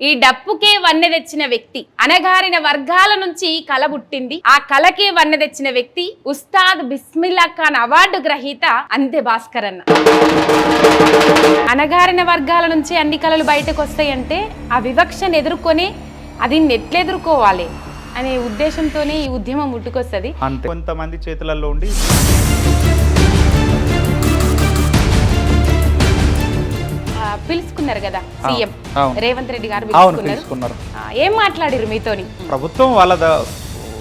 ఈ డప్పుకే వన్నె తెచ్చిన వ్యక్తి, అనగారిన వర్గాల నుంచి కళ పుట్టింది. ఆ కళకే వన్నె తెచ్చిన వ్యక్తి ఉస్తాద్ బిస్మిల్లా ఖాన్ అవార్డు గ్రహీత అందే భాస్కర్ అన్న. అనగారిన వర్గాల నుంచి అన్ని కళలు బయటకు వస్తాయంటే ఆ వివక్షను ఎదుర్కొని అది ఎట్లెదుర్కోవాలి అనే ఉద్దేశంతోనే ఈ ఉద్యమం ముట్టుకొస్తుంది. కొంతమంది చేతులలో ఉండి పిలుచుకున్నారు కదా సీఎం రేవంత్ రెడ్డి గారు పిలుచుకున్నారు. ఏం మాట్లాడారు మీతోని? ప్రభుత్వం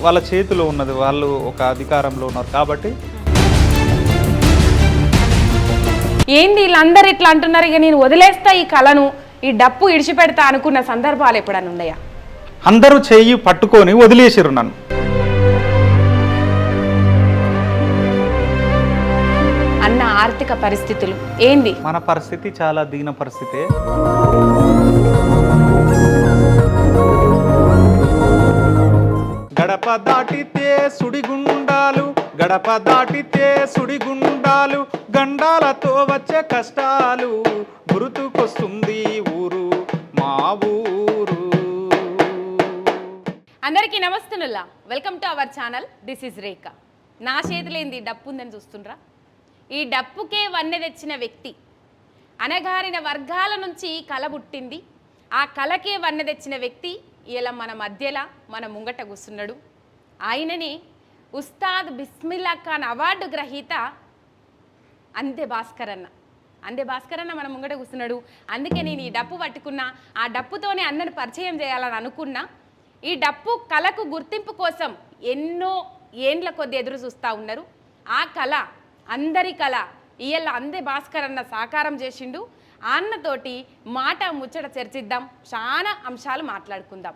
వాళ్ళ చేతిలో ఉన్నది, వాళ్ళు ఒక అధికారంలో ఉన్నారు కాబట్టి. ఏంది వీళ్ళందరూ ఇట్లా అంటున్నారు, ఇక నేను వదిలేస్తా ఈ కళను, ఈ డప్పు ఇడిచిపెడతా అనుకున్న సందర్భాలు ఎప్పుడన్నా ఉన్నాయా? అందరూ చెయ్యి పట్టుకొని వదిలేసారు నన్ను. అన్న ఆర్థిక పరిస్థితులు ఏంది? మన పరిస్థితి చాలా దీన పరిస్థితే. గడప దాటితే సుడిగుండాలు, గడప దాటితే సుడిగుండాలు, గండాలతో వచ్చే కష్టాలు, గుర్తుకొస్తుంది ఊరు మా ఊరు. అందరికీ నమస్తునుల్లా, welcome to our channel. This is Rekha. నా చేతిలో ఏంది డప్పు ఉందని చూస్తుండ్రా? ఈ డప్పుకే వన్నె తెచ్చిన వ్యక్తి, అనగారిన వర్గాల నుంచి కళ పుట్టింది. ఆ కళకే వన్నె తెచ్చిన వ్యక్తి ఇలా మన మధ్యలో మన ముంగట కూర్చున్నాడు. ఆయననే ఉస్తాద్ బిస్మిల్లా ఖాన్ అవార్డు గ్రహీత అందే భాస్కర్ అన్న. అందే భాస్కర్ అన్న మన ముంగట కూర్చున్నాడు. అందుకే నేను ఈ డప్పు పట్టుకున్నా, ఆ డప్పుతోనే అన్నను పరిచయం చేయాలని అనుకున్నా. ఈ డప్పు కళకు గుర్తింపు కోసం ఎన్నో ఏండ్ల కొద్ది ఎదురు చూస్తూ ఉన్నారు. ఆ కళ అందరి కళ ఇయ్యాల అందే భాస్కర్ అన్న సాకారం చేసిండు. ఆ అన్నతోటి మాట ముచ్చట చర్చిద్దాం, చాలా అంశాలు మాట్లాడుకుందాం.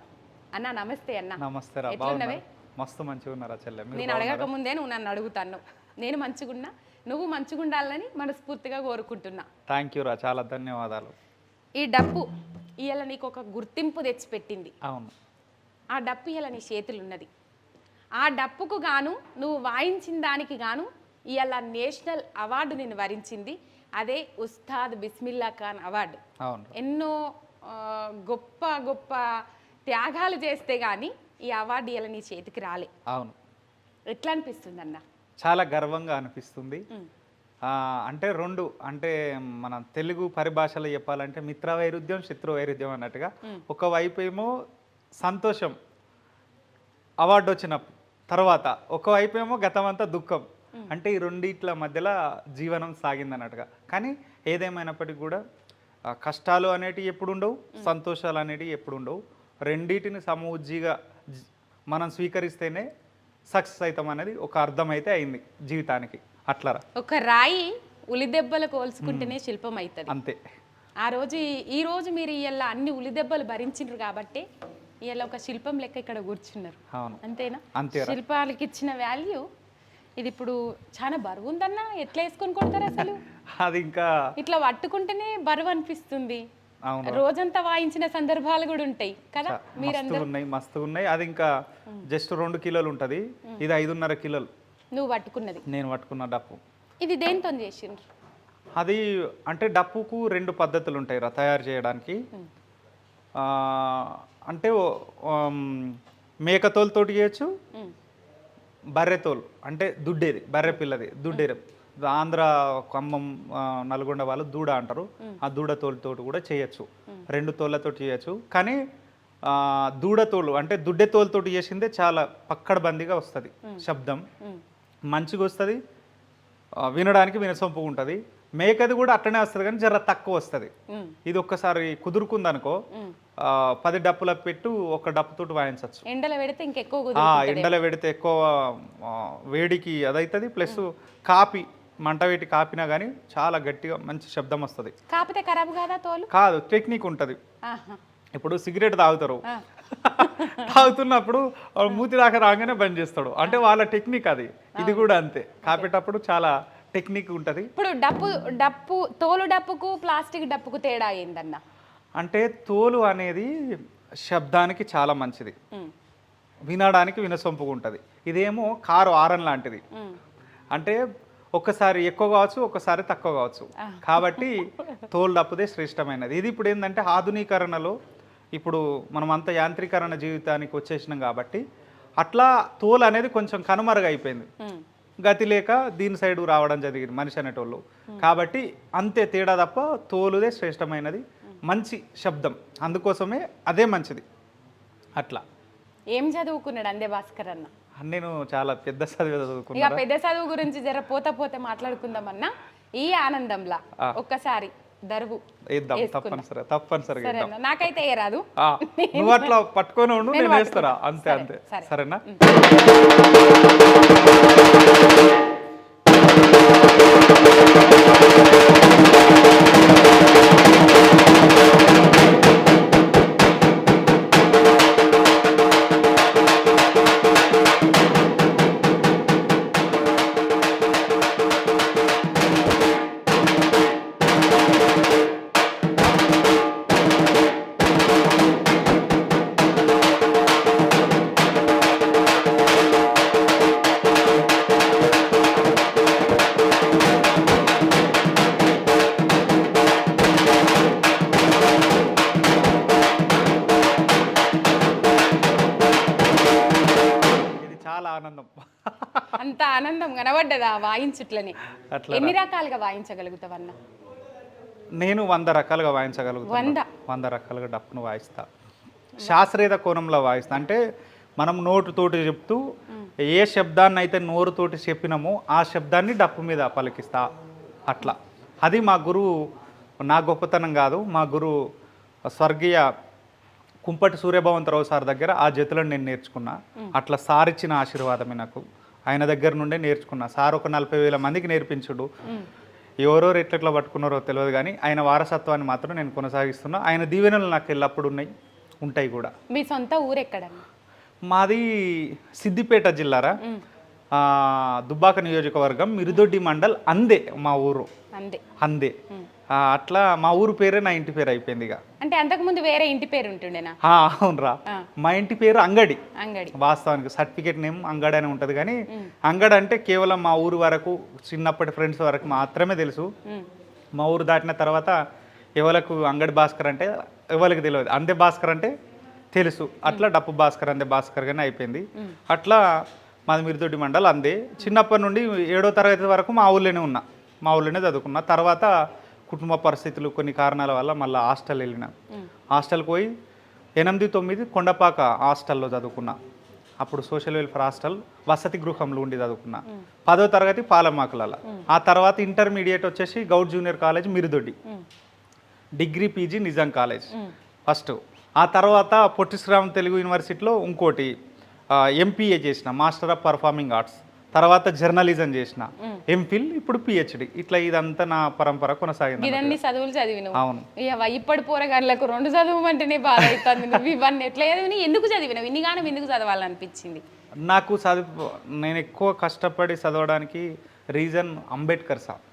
అన్న నమస్తే. అన్న నమస్తే. ఎట్లున్నవే? మస్తు మంచిగా ఉన్నారా చెల్లె? నేను అడగక ముందే నువ్వు నన్ను అడుగుతాను. నేను మంచిగున్నా, నువ్వు మంచిగుండాలని మనస్ఫూర్తిగా కోరుకుంటున్నా. థ్యాంక్ యూ రా, చాలా ధన్యవాదాలు. ఈ డప్పు ఇయ్యాల నీకు ఒక గుర్తింపు తెచ్చిపెట్టింది. అవును, ఆ డప్పు ఇయ్యాల నీ చేతులు ఉన్నది. ఆ డప్పుకు గాను నువ్వు వాయించిన దానికి గాను ఇవాళ నేషనల్ అవార్డు నేను వరించింది. అదే ఉస్తాద్ బిస్మిల్లా ఖాన్ అవార్డు. ఎన్నో గొప్ప గొప్ప త్యాగాలు చేస్తే గానీ ఈ అవార్డు ఇవాళ నీ చేతికి రాలే. అవును. ఎట్లా అనిపిస్తుంది అన్న? చాలా గర్వంగా అనిపిస్తుంది. అంటే రెండు, అంటే మన తెలుగు పరిభాషలో చెప్పాలంటే మిత్ర వైరుధ్యం శత్రు వైరుధ్యం అన్నట్టుగా. ఒకవైపు ఏమో సంతోషం అవార్డు వచ్చిన తర్వాత, ఒకవైపు ఏమో గతమంతా దుఃఖం. అంటే ఈ రెండిట్ల మధ్యలో జీవనం సాగిందన్నట్టుగా. కానీ ఏదేమైనప్పటికీ కూడా కష్టాలు అనేటివి ఎప్పుడు ఉండవు, సంతోషాలు అనేటివి ఎప్పుడు ఉండవు. రెండింటిని సమూజ్జిగా మనం స్వీకరిస్తేనే సక్సెస్ అవుతాం అనేది ఒక అర్థం అయితే అయింది జీవితానికి. అట్లరా ఒక రాయి ఉలిదెబ్బలు కోల్చుకుంటేనే శిల్పం అవుతుంది, అంతే. ఆ రోజు ఈ రోజు మీరు ఇవాళ అన్ని ఉలిదెబ్బలు భరించారు కాబట్టి ఇవాళ ఒక శిల్పం లెక్క ఇక్కడ కూర్చున్నారు. అంతేనా? అంతే. శిల్పాలకి ఇచ్చిన వాల్యూ ఇది ఇప్పుడు చాలా బరువు ఉందన్న. ఎట్లా వేసుకొని కొడతారు అసలు? అది ఇంకా ఇట్లా పట్టుకుంటేనే బరువు అనిపిస్తుంది. రోజంతా వాయించిన సందర్భాలు కూడా ఉంటాయి కదా మీరందరూ? మస్తుగా ఉన్నాయి. అది ఇంకా జస్ట్ 2 కిలోలు ఉంటది, ఇది 5.5 కిలోలు. నువ్వు పట్టుకున్నది? నేను పట్టుకున్న డప్పు. ఇది దేంతో చేసిండ్రు? అది అంటే డప్పుకు 2 పద్ధతులు ఉంటాయి రా తయారు చేయడానికి. అంటే మేకతోలుతోటి చేయొచ్చు, బర్రెతోలు అంటే దుడ్డేది, బర్రె పిల్లది దుడ్డేది. ఆంధ్ర, ఖమ్మం, నల్గొండ వాళ్ళు దూడ అంటారు. ఆ దూడ తోలుతోటి కూడా చేయొచ్చు, 2 తోళ్ళతో చేయొచ్చు. కానీ దూడతోలు అంటే దుడ్డె తోలుతోటి చేసిందే చాలా పక్కడబందీగా వస్తుంది, శబ్దం మంచిగా వస్తుంది, వినడానికి వినసొంపుగా ఉంటుంది. మేకది కూడా అట్లనే వస్తుంది కానీ జర తక్కువ వస్తుంది. ఇది ఒక్కసారి కుదురుకుందనుకో 10 డప్పుల పెట్టు ఒక డప్పుతోటి వాయించవచ్చు. ఎండలో పెడితే ఇంకెక్కువ, ఎండలో పెడితే ఎక్కువ వేడికి అదవుతుంది. ప్లస్ కాపి మంట పెట్టి కాపినా కానీ చాలా గట్టిగా మంచి శబ్దం వస్తుంది. కాపితే ఖరాబ్ కాదా తోలు? కాదు, టెక్నిక్ ఉంటుంది. ఇప్పుడు సిగరెట్ తాగుతారు, తాగుతున్నప్పుడు మూతి దాకా రాగానే బంద్ చేస్తాడు, అంటే వాళ్ళ టెక్నిక్ అది. ఇది కూడా అంతే, కాపేటప్పుడు చాలా టెక్నిక్ ఉంటుంది. ఇప్పుడు డప్పు తోలు డప్పుకు ప్లాస్టిక్ డప్పుకు తేడా ఏందన్న? అంటే తోలు అనేది శబ్దానికి చాలా మంచిది, వినడానికి వినసొంపుగా ఉంటుంది. ఇదేమో కారు ఆరన్ లాంటిది, అంటే ఒక్కసారి ఎక్కువ కావచ్చు, ఒక్కసారి తక్కువ కావచ్చు. కాబట్టి తోలు డప్పుదే శ్రేష్టమైనది. ఇది ఇప్పుడు ఏంటంటే ఆధునీకరణలో ఇప్పుడు మనం అంత యాంత్రీకరణ జీవితానికి వచ్చేసినాం కాబట్టి అట్లా తోలు అనేది కొంచెం కనుమరుగైపోయింది. గతి లేక దీని సైడ్ రావడం జరిగింది మనిషి అనేటోళ్ళు. కాబట్టి అంతే తేడా తప్ప తోలుదే శ్రేష్టమైనది, మంచి శబ్దం, అందుకోసమే అదే మంచిది. అట్లా ఏం చదువుకున్నాడు అందే భాస్కర్ అన్న? నేను చాలా పెద్ద చదువు ఇక చదువుకున్నా. పెద్ద చదువు గురించి జర పోతే మాట్లాడుకుందామన్నా. ఈ ఆనందంలా ఒక్కసారి దరువు వేద్దాం, తప్పనిసరిగా సరేనా? వేద్దాం. నాకైతే ఏ రాదు. నువ్వు అట్లా పట్టుకొని ఉండు, నేను నేను వేస్తారా. అంతే సరే, అంతే, సరే. సరేనా? ఇది చాలా ఆనందం. అంత ఆనందం కనబడ్డదా వాయించుట్లని? అట్లా ఎన్ని రకాలుగా వాయించగలుగుతావన్న? నేను 100 రకాలుగా వాయించగలుగుతాను. 100 రకాలుగా డప్పును వాయిస్తా. శాస్త్రీయ కోణంలో వాయిస్తా. అంటే మనం నోటుతోటి చెప్తూ ఏ శబ్దాన్ని అయితే నోరుతోటి చెప్పినామో ఆ శబ్దాన్ని డప్పు మీద పలికిస్తా. అట్లా అది మా గురువు, నా గొప్పతనం కాదు, మా గురువు స్వర్గీయ కుంపటి సూర్యభవంతరావు సార్ దగ్గర ఆ జతులను నేను నేర్చుకున్నా. అట్లా సార్ ఇచ్చిన ఆశీర్వాదమే నాకు. ఆయన దగ్గర నుండే నేర్చుకున్నా. సార్ ఒక 40,000 మందికి నేర్పించుడు. ఎవరెవరు ఎట్లా పట్టుకున్నారో తెలియదు కానీ ఆయన వారసత్వాన్ని మాత్రం నేను కొనసాగిస్తున్నా. ఆయన దీవెనలు నాకు ఎల్లప్పుడూ ఉంటాయి కూడా. మీ సొంత ఊరు ఎక్కడన్నా? మాది సిద్దిపేట జిల్లారా, దుబ్బాక నియోజకవర్గం, మిరుదొడ్డి మండల్, అందే మా ఊరు. అందే. అట్లా మా ఊరు పేరే నా ఇంటి పేరు అయిపోయింది. ఇక అంటే అంతకుముందు వేరే ఇంటి పేరు ఉంటుండేనా? అవునరా, మా ఇంటి పేరు అంగడి. అంగడి వాస్తవానికి సర్టిఫికేట్ నేమ్ అంగడి అని ఉంటుంది కానీ అంగడి అంటే కేవలం మా ఊరు వరకు, చిన్నప్పటి ఫ్రెండ్స్ వరకు మాత్రమే తెలుసు. మా ఊరు దాటిన తర్వాత ఎవరికి అంగడి భాస్కర్ అంటే ఎవరికి తెలియదు, అందే భాస్కర్ అంటే తెలుసు. అట్లా డప్పు భాస్కర్, అందే భాస్కర్ గానే అయిపోయింది. అట్లా మాది మిరుదొడ్డి మండల్, అందే. చిన్నప్పటి నుండి 7వ తరగతి వరకు మా ఊళ్ళోనే ఉన్నా, మా ఊళ్ళోనే చదువుకున్నా. తర్వాత కుటుంబ పరిస్థితులు కొన్ని కారణాల వల్ల మళ్ళీ హాస్టల్ వెళ్ళిన. హాస్టల్కి పోయి 8, 9 కొండపాక హాస్టల్లో చదువుకున్నా. అప్పుడు సోషల్ వెల్ఫేర్ హాస్టల్ వసతి గృహంలో ఉండి చదువుకున్నా. 10వ తరగతి పాలమాకులలో. ఆ తర్వాత ఇంటర్మీడియట్ వచ్చేసి Goud junior college Mirudoddi, degree PG Nizam college first. ఆ తర్వాత పొట్టి శ్రీరామ్ తెలుగు యూనివర్సిటీలో ఇంకోటి ఎంపీఏ చేసిన, మాస్టర్ ఆఫ్ పర్ఫార్మింగ్ ఆర్ట్స్. తర్వాత జర్నలిజం చేసిన, ఎంఫిల్, ఇప్పుడు పిహెచ్డి. ఇట్లా ఇదంతా నా పరంపర కొనసాగింది. ఇవన్నీ చదువులు చదివిన? అవును. ఇప్పటి పోరగాళ్ళకు 2 చదువుమంటేనే బాధ అవుతుంది. నువ్వు ఇవన్నీ ఎట్లా చదివినా, ఎందుకు చదివినావు? ఇన్నిగానం ఎందుకు చదవాలనిపించింది? నాకు నేను ఎక్కువ కష్టపడి చదవడానికి రీజన్ అంబేద్కర్ సార్.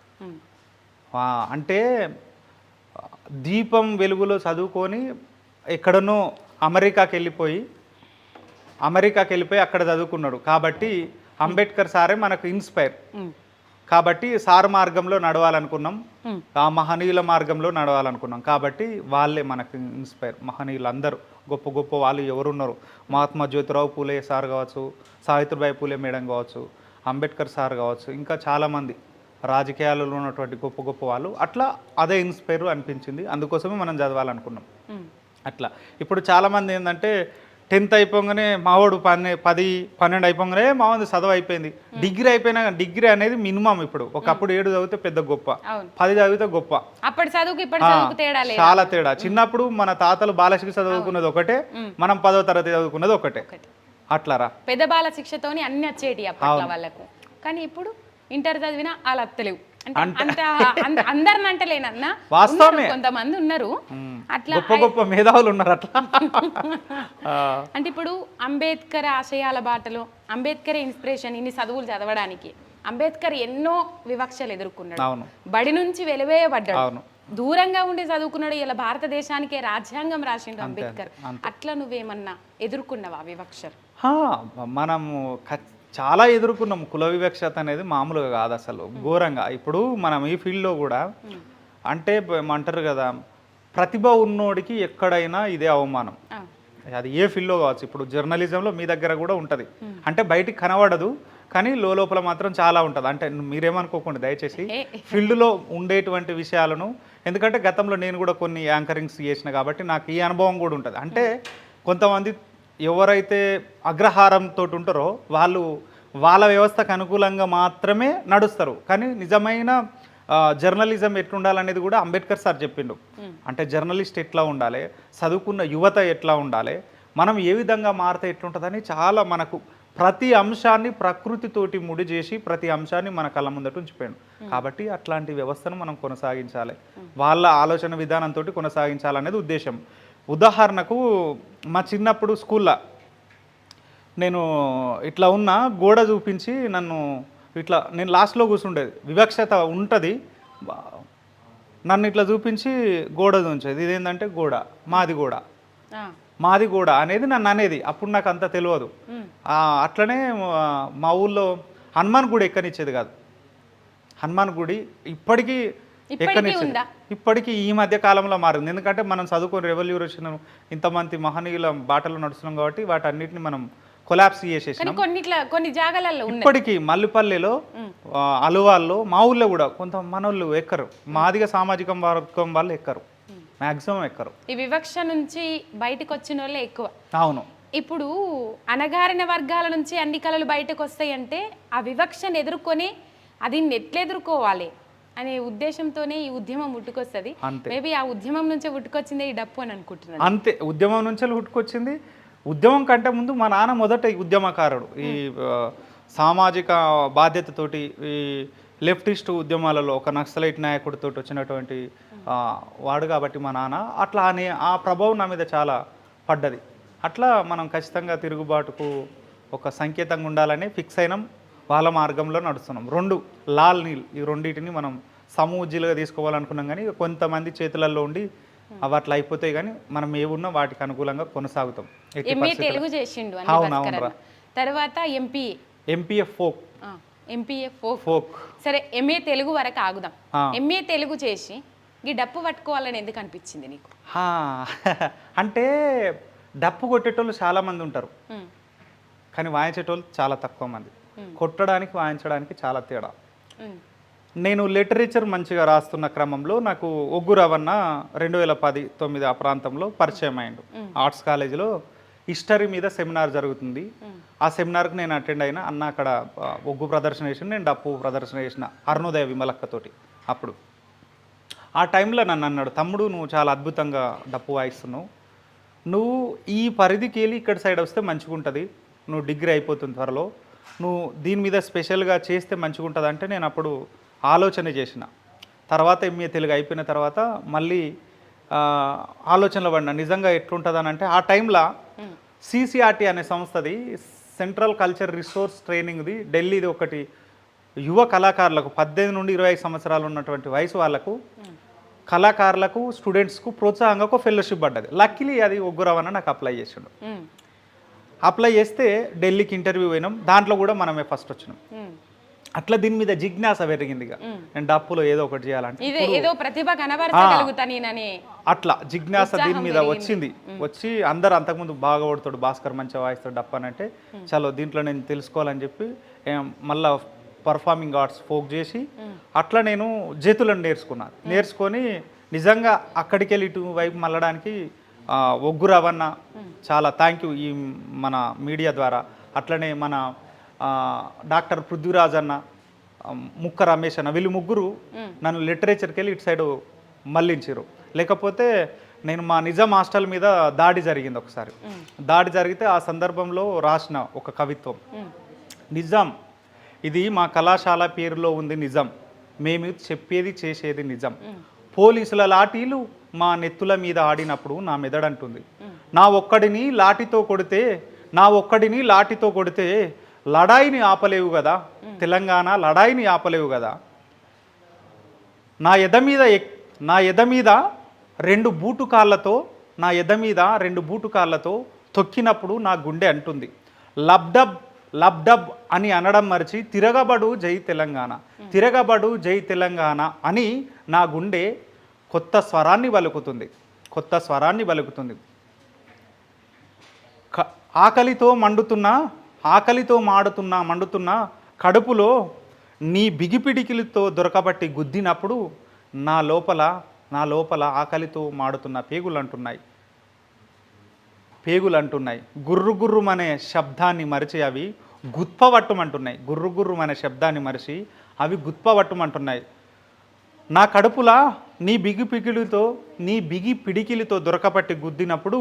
అంటే దీపం వెలుగులో చదువుకొని ఎక్కడనో అమెరికాకి వెళ్ళిపోయి అక్కడ చదువుకున్నాడు. కాబట్టి అంబేద్కర్ సారే మనకు ఇన్స్పైర్. కాబట్టి సార్ మార్గంలో నడవాలనుకున్నాం, ఆ మహనీయుల మార్గంలో నడవాలనుకున్నాం. కాబట్టి వాళ్ళే మనకు ఇన్స్పైర్. మహనీయులు అందరూ గొప్ప గొప్ప వాళ్ళు ఎవరున్నారు, మహాత్మా జ్యోతిరావు పూలే సార్ కావచ్చు, సావిత్రిబాయి పూలే మేడం కావచ్చు, అంబేద్కర్ సార్ కావచ్చు, ఇంకా చాలామంది రాజకీయాలలో ఉన్నటువంటి గొప్ప గొప్ప వాళ్ళు. అట్లా అదే ఇన్స్పైర్ అనిపించింది, అందుకోసమే మనం చదవాలనుకున్నాం. అట్లా ఇప్పుడు చాలామంది ఏంటంటే 10th అయిపోగానే మావాడు 10, 12 అయిపోగానే మావాడు చదువు అయిపోయింది. డిగ్రీ అయిపోయినా, డిగ్రీ అనేది మినిమం. ఇప్పుడు ఒకప్పుడు 7 చదివితే పెద్ద గొప్ప, 10 చదివితే గొప్ప. చాలా తేడా. చిన్నప్పుడు మన తాతలు బాలశిక్ష చదువుకున్నది ఒకటే, మనం 10వ తరగతి చదువుకున్నది ఒకటే. అట్లారా పెద్ద బాల శిక్షతోని అన్ని వచ్చేటి అప్పట్లో వాళ్ళకు. కానీ ఇప్పుడు ఇంటర్ చదివినా అలా తెలియవు. అందరిని అంటలేనన్నా, వాస్తవమే, కొంతమంది ఉన్నారు అట్లా గొప్ప గొప్ప మేధావులు ఉన్నారు అట్లా. అంటే ఇప్పుడు అంబేద్కర్ ఆశయాల బాటలో, అంబేద్కర్ ఇన్స్పిరేషన్, ఇన్ని చదువులు చదవడానికి అంబేద్కర్ ఎన్నో వివక్షలు ఎదుర్కొన్నాడు. బడి నుంచి వెలివేయబడ్డాడు, దూరంగా ఉండి చదువుకున్నాడు. ఇలా భారతదేశానికే రాజ్యాంగం రాసిండు అంబేద్కర్. అట్లా నువ్వేమన్నా ఎదుర్కొన్నావా వివక్షలు? మనము చాలా ఎదుర్కొన్నాము. కుల వివక్షత అనేది మామూలుగా కాదు, అసలు ఘోరంగా. ఇప్పుడు మనం ఈ ఫీల్డ్లో కూడా అంటే ఏమంటారు కదా, ప్రతిభ ఉన్నోడికి ఎక్కడైనా ఇదే అవమానం. ఆ, అది ఏ ఫీల్డ్లో కావచ్చు. ఇప్పుడు జర్నలిజంలో మీ దగ్గర కూడా ఉంటుంది. అంటే బయటికి కనబడదు కానీ లోపల మాత్రం చాలా ఉంటుంది. అంటే మీరేమనుకోకండి దయచేసి, ఫీల్డ్లో ఉండేటువంటి విషయాలను, ఎందుకంటే గతంలో నేను కూడా కొన్ని యాంకరింగ్స్ చేసిన కాబట్టి నాకు ఈ అనుభవం కూడా ఉంటుంది. అంటే కొంతమంది ఎవరైతే అగ్రహారంతో ఉంటారో వాళ్ళు వాళ్ళ వ్యవస్థకు అనుకూలంగా మాత్రమే నడుస్తారు. కానీ నిజమైన జర్నలిజం ఎట్లుండాలనేది కూడా అంబేద్కర్ సార్ చెప్పిండు. అంటే జర్నలిస్ట్ ఎట్లా ఉండాలి, చదువుకున్న యువత ఎట్లా ఉండాలి, మనం ఏ విధంగా మారితే ఎట్లుంటుందని చాలా మనకు ప్రతి అంశాన్ని ప్రకృతితోటి ముడి చేసి ప్రతి అంశాన్ని మన కళ్ళ ముందట ఉంచిపోయాడు. కాబట్టి అట్లాంటి వ్యవస్థను మనం కొనసాగించాలి, వాళ్ళ ఆలోచన విధానంతో కొనసాగించాలనేది ఉద్దేశం. ఉదాహరణకు మా చిన్నప్పుడు స్కూల్లో నేను ఇట్లా ఉన్న గోడ చూపించి నన్ను ఇట్లా, నేను లాస్ట్లో కూర్చుండేది, వివక్షత ఉంటుంది, నన్ను ఇట్లా చూపించి గోడ ఉంచేది. ఇదేంటంటే గోడ మాది గోడ అనేది నన్ను అనేది. అప్పుడు నాకు అంత తెలియదు. అట్లనే మా ఊళ్ళో హనుమాన్ గుడి ఎక్కనిచ్చేది కాదు. హనుమాన్ గుడి ఇప్పటికీ ఎక్కనిచ్చేది. ఇప్పటికీ ఈ మధ్య కాలంలో మారింది. ఎందుకంటే మనం చదువుకొని రెవల్యూషన్ ఇంతమంది మహనీయుల బాటలో నడుస్తున్నాం కాబట్టి వాటన్నిటిని మనం కొలాప్స్ చేసేసినాం. కొన్ని జాగాలలో ఇప్పటికీ మల్లిపల్లిలో, అలువాల్లో, మా ఊళ్ళో కూడా కొంత మనోళ్ళు ఎక్కరు, మాదిగా సామాజిక వర్గం వాళ్ళు ఎక్కరు, మ్యాక్సిమం ఎక్కరు. ఈ వివక్ష నుంచి బయటకు వచ్చిన వాళ్ళే ఎక్కువ. అవును. ఇప్పుడు అణగారిన వర్గాల నుంచి అన్ని కళలు బయటకు వస్తాయంటే ఆ వివక్షను ఎదుర్కొని అది ఎట్లా ఎదుర్కోవాలి అనే ఉద్దేశంతోనే ఈ ఉద్యమం పుట్టుకొస్తుంది. మేబీ ఆ ఉద్యమం నుంచే పుట్టుకొచ్చింది ఈ డప్పు అని అనుకుంటున్నాను. అంతే, ఉద్యమం నుంచే పుట్టుకొచ్చింది. ఉద్యమం కంటే ముందు మా నాన్న మొదట ఉద్యమకారుడు. ఈ సామాజిక బాధ్యతతోటి ఈ లెఫ్టిస్ట్ ఉద్యమాలలో ఒక నక్సలైట్ నాయకుడితో వచ్చినటువంటి వాడు కాబట్టి మా నాన్న అట్లా అనే ఆ ప్రభావం నా మీద చాలా పడ్డది. అట్లా మనం ఖచ్చితంగా తిరుగుబాటుకు ఒక సంకేతంగా ఉండాలని ఫిక్స్ అయినాం. వాళ్ళ మార్గంలో నడుస్తున్నాం. రెండు లాల్ నీల్, ఈ రెండింటిని మనం సమూజ్జీలుగా తీసుకోవాలనుకున్నాం. కానీ కొంతమంది చేతులలో ఉండి అవి అట్లా అయిపోతాయి. కానీ మనం ఏమున్నా వాటికి అనుకూలంగా కొనసాగుతాం. ఎంఏ తెలుగు చేసిండు తర్వాత ఎంపీఏ ఫోక్. సరే, ఎంఏ తెలుగు వరకు ఆగుదాం. ఎంఏ తెలుగు చేసి ఈ డప్పు పట్టుకోవాలని ఎందుకు అనిపించింది నీకు? అంటే డప్పు కొట్టేటోళ్ళు చాలా మంది ఉంటారు కానీ వాయించేటోళ్ళు చాలా తక్కువ మంది. కొట్టడానికి వాయించడానికి చాలా తేడా. నేను లిటరేచర్ మంచిగా రాస్తున్న క్రమంలో నాకు ఒగ్గు రవణ 2010-9 ఆ ప్రాంతంలో పరిచయం అయ్యిండు. ఆర్ట్స్ కాలేజీలో హిస్టరీ మీద సెమినార్ జరుగుతుంది. ఆ సెమినార్కి నేను అటెండ్ అయినా. అన్న అక్కడ ఒగ్గు ప్రదర్శన చేసిన, నేను డప్పు ప్రదర్శన చేసిన అరుణోదయ విమలక్కతోటి. అప్పుడు ఆ టైంలో నన్ను అన్నాడు, తమ్ముడు నువ్వు చాలా అద్భుతంగా డప్పు వాయిస్తున్నావు, నువ్వు ఈ పరిధికి వెళ్ళి ఇక్కడ సైడ్ వస్తే మంచిగా ఉంటుంది, నువ్వు డిగ్రీ అయిపోతుంది త్వరలో, నువ్వు దీని మీద స్పెషల్గా చేస్తే మంచిగా ఉంటుంది అంటే నేను అప్పుడు ఆలోచన చేసిన. తర్వాత ఎంఏ తెలుగు అయిపోయిన తర్వాత మళ్ళీ ఆలోచనలో పడినా నిజంగా ఎట్లుంటుందని. అంటే ఆ టైంలో సిసిఆర్టీ అనే సంస్థది, సెంట్రల్ కల్చర్ రిసోర్స్ ట్రైనింగ్ది, ఢిల్లీది ఒకటి యువ కళాకారులకు 18 నుండి 25 సంవత్సరాలు ఉన్నటువంటి వయసు వాళ్ళకు కళాకారులకు స్టూడెంట్స్కు ప్రోత్సాహంగా ఒక ఫెలోషిప్ పడ్డది. లక్కీలీ అది ఒగ్గు రవణ నాకు అప్లై చేసిండు. అప్లై చేస్తే ఢిల్లీకి ఇంటర్వ్యూ పోయినాం. దాంట్లో కూడా మనమే ఫస్ట్ వచ్చినాం. అట్లా దీని మీద జిజ్ఞాస పెరిగింది. ఇక నేను డప్పులో ఏదో ఒకటి చేయాలంటే అట్లా జిజ్ఞాస దీని మీద వచ్చింది. వచ్చి అందరు అంతకుముందు బాగా ఓడుతాడు, భాస్కర్ మంచిగా వాయిస్తాడు డప్పు అని అంటే చలో దీంట్లో నేను తెలుసుకోవాలని చెప్పి మళ్ళా పర్ఫార్మింగ్ ఆర్ట్స్ ఫోక్ చేసి అట్లా నేను చేతులను నేర్చుకొని నిజంగా అక్కడికి వెళ్ళి ఇటు వైపు మళ్ళడానికి ఒగ్గు రవణ చాలా థ్యాంక్ యూ ఈ మన మీడియా ద్వారా. అట్లనే మన డాక్టర్ పృథ్వీరాజ్ అన్న, ముక్క రమేష్ అన్న, వీళ్ళు ముగ్గురు నన్ను లిటరేచర్కి వెళ్ళి ఇటు సైడు మళ్ళించారు. లేకపోతే నేను మా నిజాం హాస్టల్ మీద దాడి జరిగింది ఒకసారి. దాడి జరిగితే ఆ సందర్భంలో రాసిన ఒక కవిత్వం, నిజాం ఇది మా కళాశాల పేరులో ఉంది నిజం, మేము చెప్పేది చేసేది నిజం, పోలీసుల లాఠీలు మా నెత్తుల మీద ఆడినప్పుడు నా మెదడంటుంది, నా ఒక్కడిని లాఠీతో కొడితే లడాయిని ఆపలేవు కదా తెలంగాణ, లడాయిని ఆపలేవు కదా, నా ఎద మీద రెండు బూటు కాళ్ళతో తొక్కినప్పుడు నా గుండె అంటుంది, లబ్డబ్ అని అనడం మరిచి తిరగబడు జై తెలంగాణ అని నా గుండె కొత్త స్వరాన్ని పలుకుతుంది. కొత్త స్వరాన్ని పలుకుతుంది. ఆకలితో మండుతున్న కడుపులో నీ బిగిపిడికిలతో దొరకబట్టి గుద్దినప్పుడు నా లోపల ఆకలితో మాడుతున్న పేగులంటున్నాయి. గుర్రుమనే శబ్దాన్ని మరిచి అవి గుత్పవట్టుమంటున్నాయి. గుర్రుమనే శబ్దాన్ని మరిచి అవి గుత్పవట్టుమంటున్నాయి. నా కడుపులా నీ బిగి పిడికిలితో దొరకపట్టి గుద్దినప్పుడు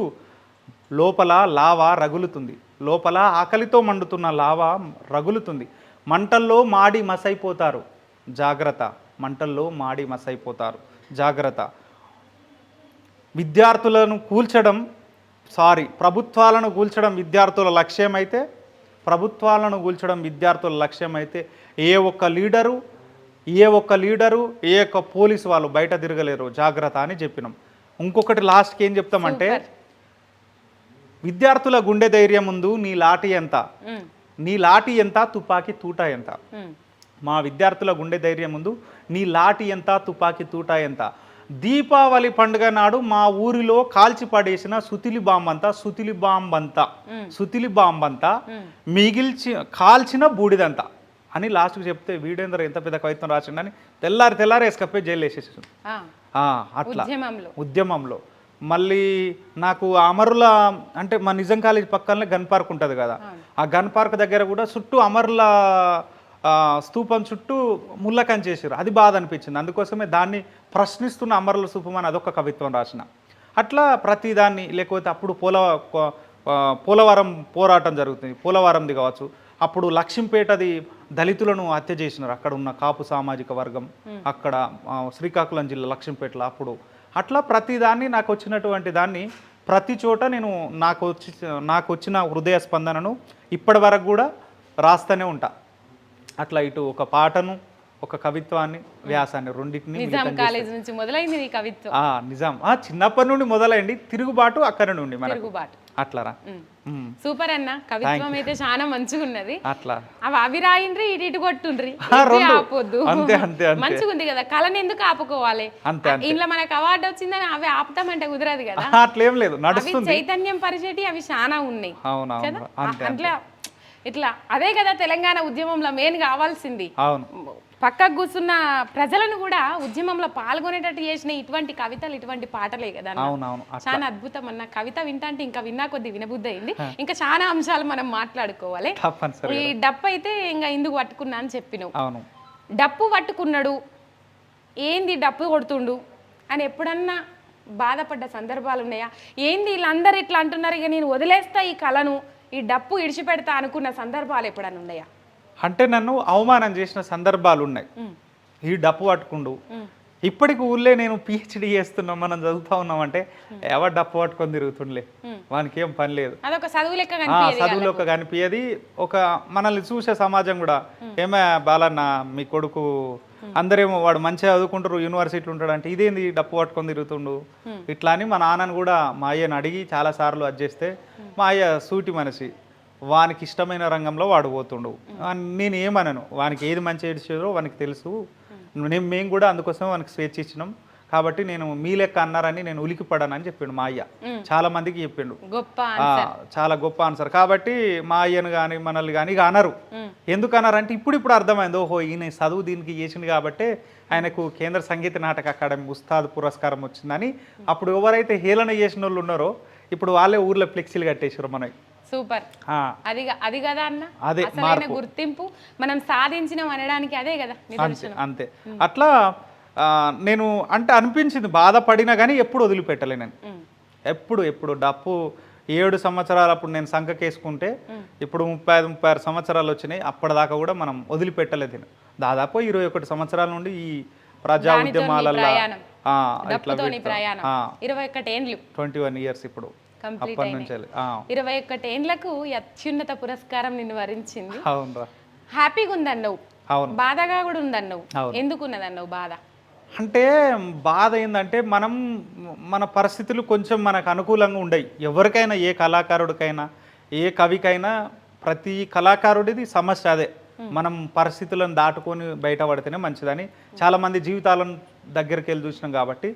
లోపల లావా రగులుతుంది. లోపల ఆకలితో మండుతున్న లావా రగులుతుంది. మంటల్లో మాడి మసైపోతారు జాగ్రత్త. ప్రభుత్వాలను కూల్చడం విద్యార్థుల లక్ష్యమైతే ఏ ఒక్క లీడరు ఏ ఒక్క పోలీసు వాళ్ళు బయట తిరగలేరు జాగ్రత్త అని చెప్పినాం. ఇంకొకటి లాస్ట్కి ఏం చెప్తామంటే, విద్యార్థుల గుండె ధైర్యం ముందు నీ లాఠీ ఎంత తుపాకీ తూట ఎంత. మా విద్యార్థుల గుండె ధైర్యం ముందు నీ లాఠీ ఎంత తుపాకీ తూట ఎంత. దీపావళి పండుగ నాడు మా ఊరిలో కాల్చి పడేసిన సుతిలి బాంబంతా కాల్చిన బూడిదంతా అని లాస్ట్కి చెప్తే వీడేంద్ర ఎంత పెద్ద కవిత్వం రాసిండని తెల్లారి ఎస్కప్పే జైలు వేసేసాడు. అట్లా ఉద్యమంలో మళ్ళీ నాకు అమరుల అంటే మా నిజాం కాలేజ్ పక్కనే గన్ పార్క్ ఉంటుంది కదా, ఆ గన్ పార్క్ దగ్గర కూడా చుట్టూ అమరుల స్తూపం చుట్టూ ముళ్ళకం చేసారు. అది బాధ అనిపించింది. అందుకోసమే దాన్ని ప్రశ్నిస్తున్న అమరుల స్తూపం అని అదొక కవిత్వం రాసిన. అట్లా ప్రతిదాన్ని, లేకపోతే అప్పుడు పోలవరం పోరాటం జరుగుతుంది, పోలవరంది కావచ్చు, అప్పుడు లక్ష్మీపేటది దళితులను హత్య చేసినారు. అక్కడ ఉన్న కాపు సామాజిక వర్గం, అక్కడ శ్రీకాకుళం జిల్లా లక్ష్మీపేటలో అప్పుడు. అట్లా ప్రతిదాన్ని నాకు వచ్చినటువంటి దాన్ని ప్రతి చోట నేను నాకు వచ్చిన హృదయ స్పందనను ఇప్పటి వరకు కూడా రాస్తూనే ఉంటా. అట్లా ఇటు ఒక పాటను, ఒక కవిత్వాన్ని, వ్యాసాన్ని రెండింటిని నిజాం కాలేజ్ నుంచి మొదలైంది ఈ కవిత్వం. నిజాం చిన్నప్పటి నుండి మొదలైంది. తిరుగుబాటు అక్కడ నుండి తిరుగుబాటు. అట్లారా సూపర్ అన్న. కవిత్వం అయితే చాలా మంచిగా ఉన్నది. అట్లా అవి రాయిండ్రి, ఇటు కొట్టుండ్రి, ఆపొద్దు. మంచిగా ఉంది కదా, కళని ఎందుకు ఆపుకోవాలి? ఇంట్లో మనకు అవార్డు వచ్చిందని అవి ఆపుతామంటే కుదరదు కదా. అట్లేం లేదు, నడుస్తుంది. చైతన్యం పరిచేటి అవి చాలా ఉన్నాయి కదా. అట్లా ఇట్లా అదే కదా తెలంగాణ ఉద్యమంలో మెయిన్ కావాల్సింది. పక్కకు కూర్చున్న ప్రజలను కూడా ఉద్యమంలో పాల్గొనేటట్టు చేసిన ఇటువంటి కవితలు, ఇటువంటి పాటలే కదా. చాలా అద్భుతం అన్న. కవిత వింటే ఇంకా విన్నా కొద్ది వినబుద్ధి అయింది. ఇంకా చాలా అంశాలు మనం మాట్లాడుకోవాలి. ఈ డప్పు అయితే ఇంకా ఇందుకు పట్టుకున్నా అని చెప్పినావు. డప్పు పట్టుకున్నాడు, ఏంది డప్పు కొడుతుండు అని ఎప్పుడన్నా బాధపడ్డ సందర్భాలు ఉన్నాయా? ఏంది వీళ్ళందరూ ఇట్లా అంటున్నారు, ఇక నేను వదిలేస్తా ఈ కళను, ఈ డప్పు ఇడిచిపెడతా అనుకున్న సందర్భాలు ఎప్పుడన్నా ఉన్నాయా? అంటే నన్ను అవమానం చేసిన సందర్భాలు ఉన్నాయి. ఈ డప్పు పట్టుకుండు ఇప్పటికి ఊళ్ళే నేను పిహెచ్డి చేస్తున్నాం, మనం చదువుతా ఉన్నామంటే ఎవరు డప్పు పట్టుకొని తిరుగుతుండలే, వానికి ఏం పని లేదు. చదువులోకి కనిపించేది. ఒక మనల్ని చూసే సమాజం కూడా ఏమే బాలన్న మీ కొడుకు అందరేమో వాడు మంచిగా చదువుకుంటారు, యూనివర్సిటీలు ఉంటాడు అంటే ఇదేంది డప్పు పట్టుకొని తిరుగుతుండు ఇట్లా అని మా నాన్నను కూడా మా అయ్యని అడిగి చాలాసార్లు అది చేస్తే మా అయ్య సూటి మనిషి, వానికి ఇష్టమైన రంగంలో వాడు పోతుండు. నేను ఏమనను, వానికి ఏది మంచి ఏడ్చేదో వానికి తెలుసు. మేము కూడా అందుకోసం వానికి స్వేచ్ఛ ఇచ్చినాం. కాబట్టి నేను మీ లెక్క అన్నారని నేను ఉలికిపడానని చెప్పిండు మా అయ్య. చాలా మందికి చెప్పిండు, చాలా గొప్ప ఆన్సర్. కాబట్టి మా అయ్యను కానీ మనల్ని కానీ ఇక అనరు. ఎందుకు అన్నారంటే ఇప్పుడు అర్థమైంది, ఓహో ఈయన చదువు దీనికి చేసింది కాబట్టి ఆయనకు కేంద్ర సంగీత నాటక అకాడమీ ఉస్తాద్ పురస్కారం వచ్చిందని. అప్పుడు ఎవరైతే హేళన చేసిన వాళ్ళు ఉన్నారో ఇప్పుడు వాళ్ళే ఊర్లో ఫ్లెక్సీలు కట్టేసారు మనకి. సూపర్. అది కదా అన్న, అసలైన గుర్తింపు మనం సాధించిన అనడానికి అదే కదా నిదర్శనం. అంతే. అట్లా నేను అంటే అనిపించింది, బాధపడినా కానీ ఎప్పుడు వదిలిపెట్టలే నేను. ఎప్పుడు డప్పు 7 సంవత్సరాలు అప్పుడు నేను సంఖకేసుకుంటే ఇప్పుడు 35-36 సంవత్సరాలు వచ్చినాయి. అప్పటిదాకా కూడా మనం వదిలిపెట్టలేదు. దాదాపు 21 సంవత్సరాల నుండి ఈ ప్రజా ఉద్యమాలలో 21 ఇయర్స్ ఇప్పుడు 21 ఏండ్లకు అత్యున్నత పురస్కారం నిన్ను వరించింది. హ్యాపీగా ఉందన్నావు, బాధగా కూడా ఉందన్నావు. ఎందుకు ఉన్నదన్నావు బాధ? అంటే బాధ ఏంటంటే మన పరిస్థితులు కొంచెం మనకు అనుకూలంగా ఉండయి. ఎవరికైనా, ఏ కళాకారుడికైనా, ఏ కవికైనా, ప్రతి కళాకారుడిది సమస్య అదే. మనం పరిస్థితులను దాటుకొని బయటపడితేనే మంచిదని చాలామంది జీవితాలను దగ్గరికి వెళ్ళి చూసినాం. కాబట్టి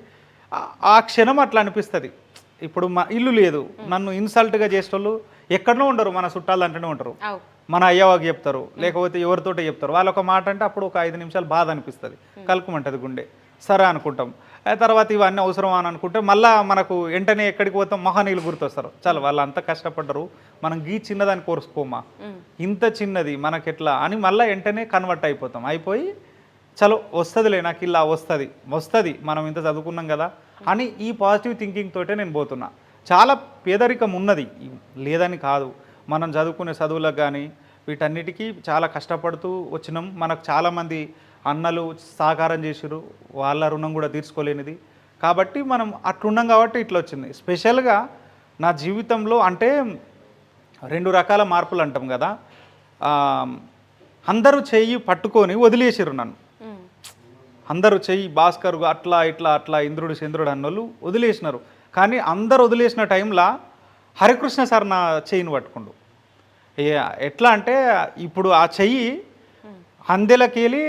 ఆ క్షణం అట్లా అనిపిస్తుంది. ఇప్పుడు మా ఇల్లు లేదు, నన్ను ఇన్సల్ట్గా చేసేటోళ్ళు ఎక్కడనో ఉండరు, మన చుట్టాలు అంటేనే ఉంటారు. అవు మన అయ్యవాకి చెప్తారు, లేకపోతే ఎవరితోటే చెప్తారు. వాళ్ళు ఒక మాట అంటే అప్పుడు ఒక 5 నిమిషాలు బాధ అనిపిస్తుంది, కలుకుమంటుంది గుండె. సరే అనుకుంటాం. ఆ తర్వాత ఇవన్నీ అవసరం అని అనుకుంటే మళ్ళీ మనకు వెంటనే ఎక్కడికి పోతాం, మహానీయులు గుర్తొస్తారు. చాలా వాళ్ళు అంతా కష్టపడ్డరు, మనం గీ చిన్నదాన్ని కోరుసుకోమా, ఇంత చిన్నది మనకెట్లా అని మళ్ళీ వెంటనే కన్వర్ట్ అయిపోతాం. అయిపోయి చలో వస్తుందిలే, నాకు ఇలా వస్తుంది మనం ఇంత చదువుకున్నాం కదా అని ఈ పాజిటివ్ థింకింగ్ తోటే నేను పోతున్నా. చాలా పేదరికం ఉన్నది లేదని కాదు, మనం చదువుకునే చదువులకు కానీ వీటన్నిటికీ చాలా కష్టపడుతూ వచ్చినాం. మనకు చాలామంది అన్నలు సహకారం చేసిరు, వాళ్ళ రుణం కూడా తీర్చుకోలేనిది. కాబట్టి మనం అట్లున్నాం కాబట్టి ఇట్లా వచ్చింది. స్పెషల్గా నా జీవితంలో అంటే 2 రకాల మార్పులు అంటాం కదా, అందరూ చెయ్యి పట్టుకొని వదిలేసిరు నన్ను. అందరూ చెయ్యి భాస్కర్ అట్లా ఇట్లా అట్లా ఇంద్రుడు చంద్రుడు అన్నోళ్ళు వదిలేసినారు. కానీ అందరు వదిలేసిన టైంలో హరికృష్ణ సార్ నా చెయ్యిని పట్టుకుండు. ఎట్లా అంటే ఇప్పుడు ఆ చెయ్యి అందెలకి వెళ్ళి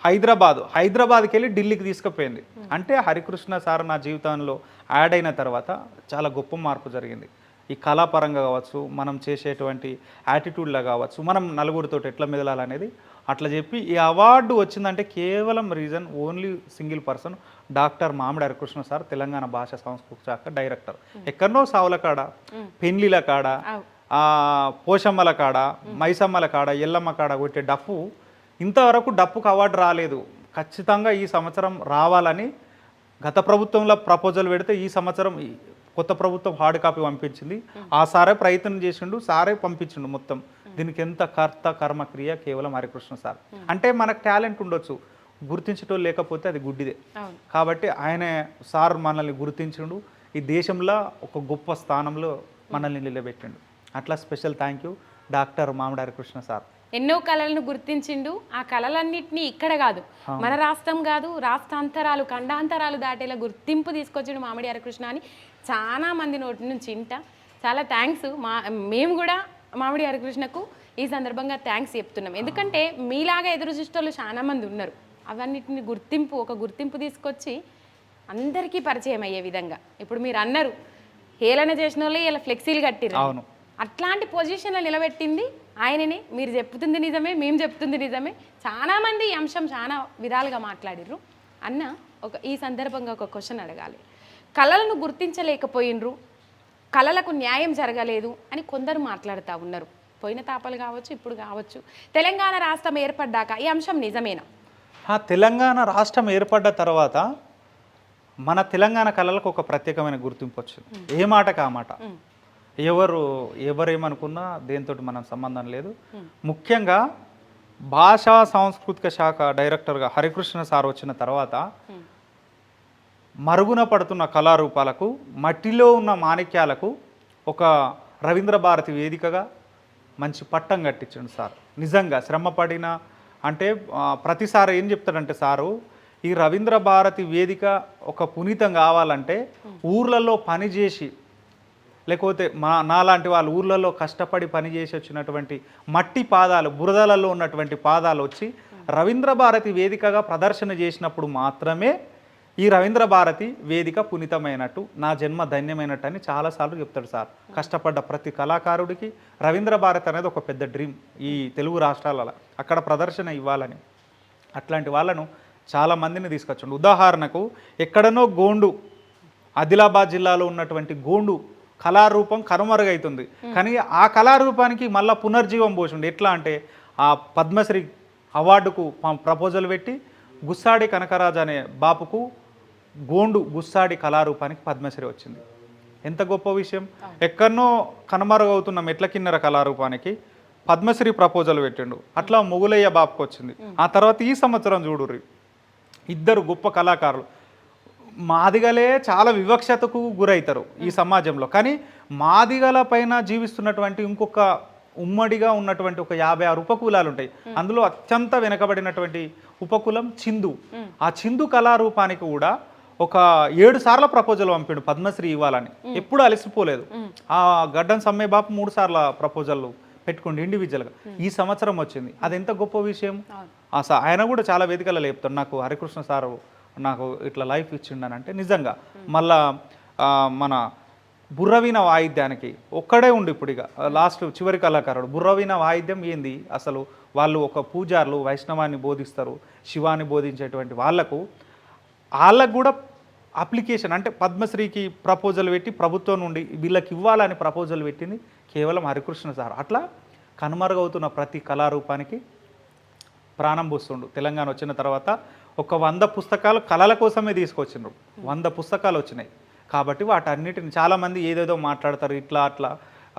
హైదరాబాద్కి వెళ్ళి ఢిల్లీకి తీసుకుపోయింది. అంటే హరికృష్ణ సార్ నా జీవితంలో యాడ్ అయిన తర్వాత చాలా గొప్ప మార్పు జరిగింది. ఈ కళాపరంగా కావచ్చు, మనం చేసేటువంటి యాటిట్యూడ్లో కావచ్చు, మనం నలుగురితో ఎట్లా మెదలాలనేది అట్లా చెప్పి ఈ అవార్డు వచ్చిందంటే కేవలం reason only single person, doctor మామిడి హరికృష్ణ సార్, తెలంగాణ భాష సంస్కృతి శాఖ డైరెక్టర్. ఎక్కడనో సావుల కాడ, పెండ్లిల కాడ, పోషమ్మల కాడ, మైసమ్మల కాడ, ఎల్లమ్మ కాడ కొట్టే డప్పు ఇంతవరకు డప్పుకు అవార్డు రాలేదు. ఖచ్చితంగా ఈ సంవత్సరం రావాలని గత ప్రభుత్వంలో ప్రపోజల్ పెడితే ఈ సంవత్సరం కొత్త ప్రభుత్వం హార్డ్ కాపీ పంపించింది. ఆ సారే ప్రయత్నం చేసిండు, సారే పంపించిండు మొత్తం. దీనికి ఎంత కర్త కర్మక్రియ కేవలం హరికృష్ణ సార్. అంటే మనకు టాలెంట్ ఉండొచ్చు, గుర్తించటం లేకపోతే అది గుడ్డిదే. కాబట్టి ఆయన సార్ మనల్ని గుర్తించిండు, ఈ దేశంలో ఒక గొప్ప స్థానంలో మనల్ని నిలబెట్టిండు. అట్లా స్పెషల్ థ్యాంక్ యూ డాక్టర్ మామిడి హరికృష్ణ సార్. ఎన్నో కళలను గుర్తించిండు. ఆ కళలన్నింటినీ ఇక్కడ కాదు, మన రాష్ట్రం కాదు, రాష్ట్రాంతరాలు ఖండాంతరాలు దాటేలా గుర్తింపు తీసుకొచ్చిండు మామిడి హరికృష్ణ అని చాలా మంది నోటి నుంచి చాలా థ్యాంక్స్. మేము కూడా మామిడి హరికృష్ణకు ఈ సందర్భంగా థ్యాంక్స్ చెప్తున్నాం. ఎందుకంటే మీలాగా ఎదురు చూసేటోళ్ళు చాలా మంది ఉన్నారు. అవన్నిటిని ఒక గుర్తింపు తీసుకొచ్చి అందరికీ పరిచయం అయ్యే విధంగా. ఇప్పుడు మీరు అన్నారు హేళన చేసిన వాళ్ళు ఇలా ఫ్లెక్సీలు కట్టిర్రు. అవును, అట్లాంటి పొజిషన్లో నిలబెట్టింది ఆయననే. మీరు చెప్తుంది నిజమే, మేము చెప్తుంది నిజమే. చాలామంది ఈ అంశం చాలా విధాలుగా మాట్లాడిర్రు. అన్న ఈ సందర్భంగా ఒక క్వశ్చన్ అడగాలి. కళలను గుర్తించలేకపోయినరు, కళలకు న్యాయం జరగలేదు అని కొందరు మాట్లాడుతూ ఉన్నారు. పోయిన తాపలు కావచ్చు, ఇప్పుడు కావచ్చు. తెలంగాణ రాష్ట్రం ఏర్పడ్డాక ఈ అంశం నిజమేనా? తెలంగాణ రాష్ట్రం ఏర్పడ్డ తర్వాత మన తెలంగాణ కళలకు ఒక ప్రత్యేకమైన గుర్తింపు వచ్చింది. ఏ మాటకు ఆ మాట. ఎవరేమనుకున్నా దేంతో మనం సంబంధం లేదు. ముఖ్యంగా భాషా సాంస్కృతిక శాఖ డైరెక్టర్గా హరికృష్ణ సార్ వచ్చిన తర్వాత మరుగున పడుతున్న కళారూపాలకు, మట్టిలో ఉన్న మాణిక్యాలకు ఒక రవీంద్ర భారతి వేదికగా మంచి పట్టం కట్టించండి సార్. నిజంగా శ్రమపడిన అంటే ప్రతిసారి ఏం చెప్తాడంటే సారు, ఈ రవీంద్ర భారతి వేదిక ఒక పునీతం కావాలంటే ఊర్లలో పనిచేసి, లేకపోతే నాలాంటి వాళ్ళు ఊర్లలో కష్టపడి పనిచేసి వచ్చినటువంటి మట్టి పాదాలు, బురదలలో ఉన్నటువంటి పాదాలు వచ్చి రవీంద్ర భారతి వేదికగా ప్రదర్శన చేసినప్పుడు మాత్రమే ఈ రవీంద్ర భారతి వేదిక పునీతమైనట్టు, నా జన్మ ధన్యమైనట్టు అని చాలాసార్లు చెప్తాడు సార్. కష్టపడ్డ ప్రతి కళాకారుడికి రవీంద్ర భారతి అనేది ఒక పెద్ద డ్రీమ్ ఈ తెలుగు రాష్ట్రాలలో, అక్కడ ప్రదర్శన ఇవ్వాలని. అట్లాంటి వాళ్ళను చాలామందిని తీసుకొచ్చాడు. ఉదాహరణకు ఎక్కడనో గోండు, ఆదిలాబాద్ జిల్లాలో ఉన్నటువంటి గోండు కళారూపం కనుమరుగైతుంది. కానీ ఆ కళారూపానికి మళ్ళీ పునర్జీవం పోసిండు. ఎట్లా అంటే ఆ పద్మశ్రీ అవార్డుకు ప్రపోజల్ పెట్టి గుస్సాడి కనకరాజు అనే బాపుకు గోండు గుస్సాడి కళారూపానికి పద్మశ్రీ వచ్చింది. ఎంత గొప్ప విషయం. ఎక్కడనో కనుమరుగవుతున్న మెట్ల కిన్నెర కళారూపానికి పద్మశ్రీ ప్రపోజల్ పెట్టిండు. అట్లా మొగులయ్య బాపుకు వచ్చింది. ఆ తర్వాత ఈ సంవత్సరం చూడుర్రి, ఇద్దరు గొప్ప కళాకారులు. మాదిగలే చాలా వివక్షతకు గురవుతారు ఈ సమాజంలో, కానీ మాదిగల పైన జీవిస్తున్నటువంటి ఇంకొక ఉమ్మడిగా ఉన్నటువంటి ఒక 56 ఉపకులాలు ఉంటాయి. అందులో అత్యంత వెనకబడినటువంటి ఉపకులం చిందు. ఆ చిందు కళారూపానికి కూడా ఒక 7 సార్ల ప్రపోజల్ పంపిండు పద్మశ్రీ ఇవ్వాలని. ఎప్పుడు అలసిపోలేదు. ఆ గడ్డం సమ్మె బాపు 3 సార్ల ప్రపోజల్ పెట్టుకోండి ఇండివిజువల్గా. ఈ సంవత్సరం వచ్చింది. అది ఎంత గొప్ప విషయం. ఆయన కూడా చాలా వేదికలలో చెప్తాడు, నాకు హరికృష్ణ సారు నాకు ఇట్లా లైఫ్ ఇచ్చిండని. అంటే నిజంగా మళ్ళా మన బుర్రవీణ వాయిద్యానికి ఒక్కడే ఉండు ఇప్పుడు ఇక లాస్ట్ చివరి కళాకారుడు. బుర్రవీణ వాయిద్యం ఏంది అసలు? వాళ్ళు ఒక పూజారులు వైష్ణవాన్ని బోధిస్తారు, శివాన్ని బోధించేటువంటి వాళ్ళకు కూడా అప్లికేషన్ అంటే పద్మశ్రీకి ప్రపోజల్ పెట్టి ప్రభుత్వం నుండి వీళ్ళకి ఇవ్వాలని ప్రపోజల్ పెట్టింది కేవలం హరికృష్ణ సార్. అట్లా కనుమరుగవుతున్న ప్రతి కళారూపానికి ప్రాణం పోస్తుండు. తెలంగాణ వచ్చిన తర్వాత ఒక 100 పుస్తకాలు కళల కోసమే తీసుకొచ్చిండ్రు. 100 పుస్తకాలు వచ్చినాయి. కాబట్టి వాటన్నిటిని చాలామంది ఏదేదో మాట్లాడతారు, ఇట్లా అట్లా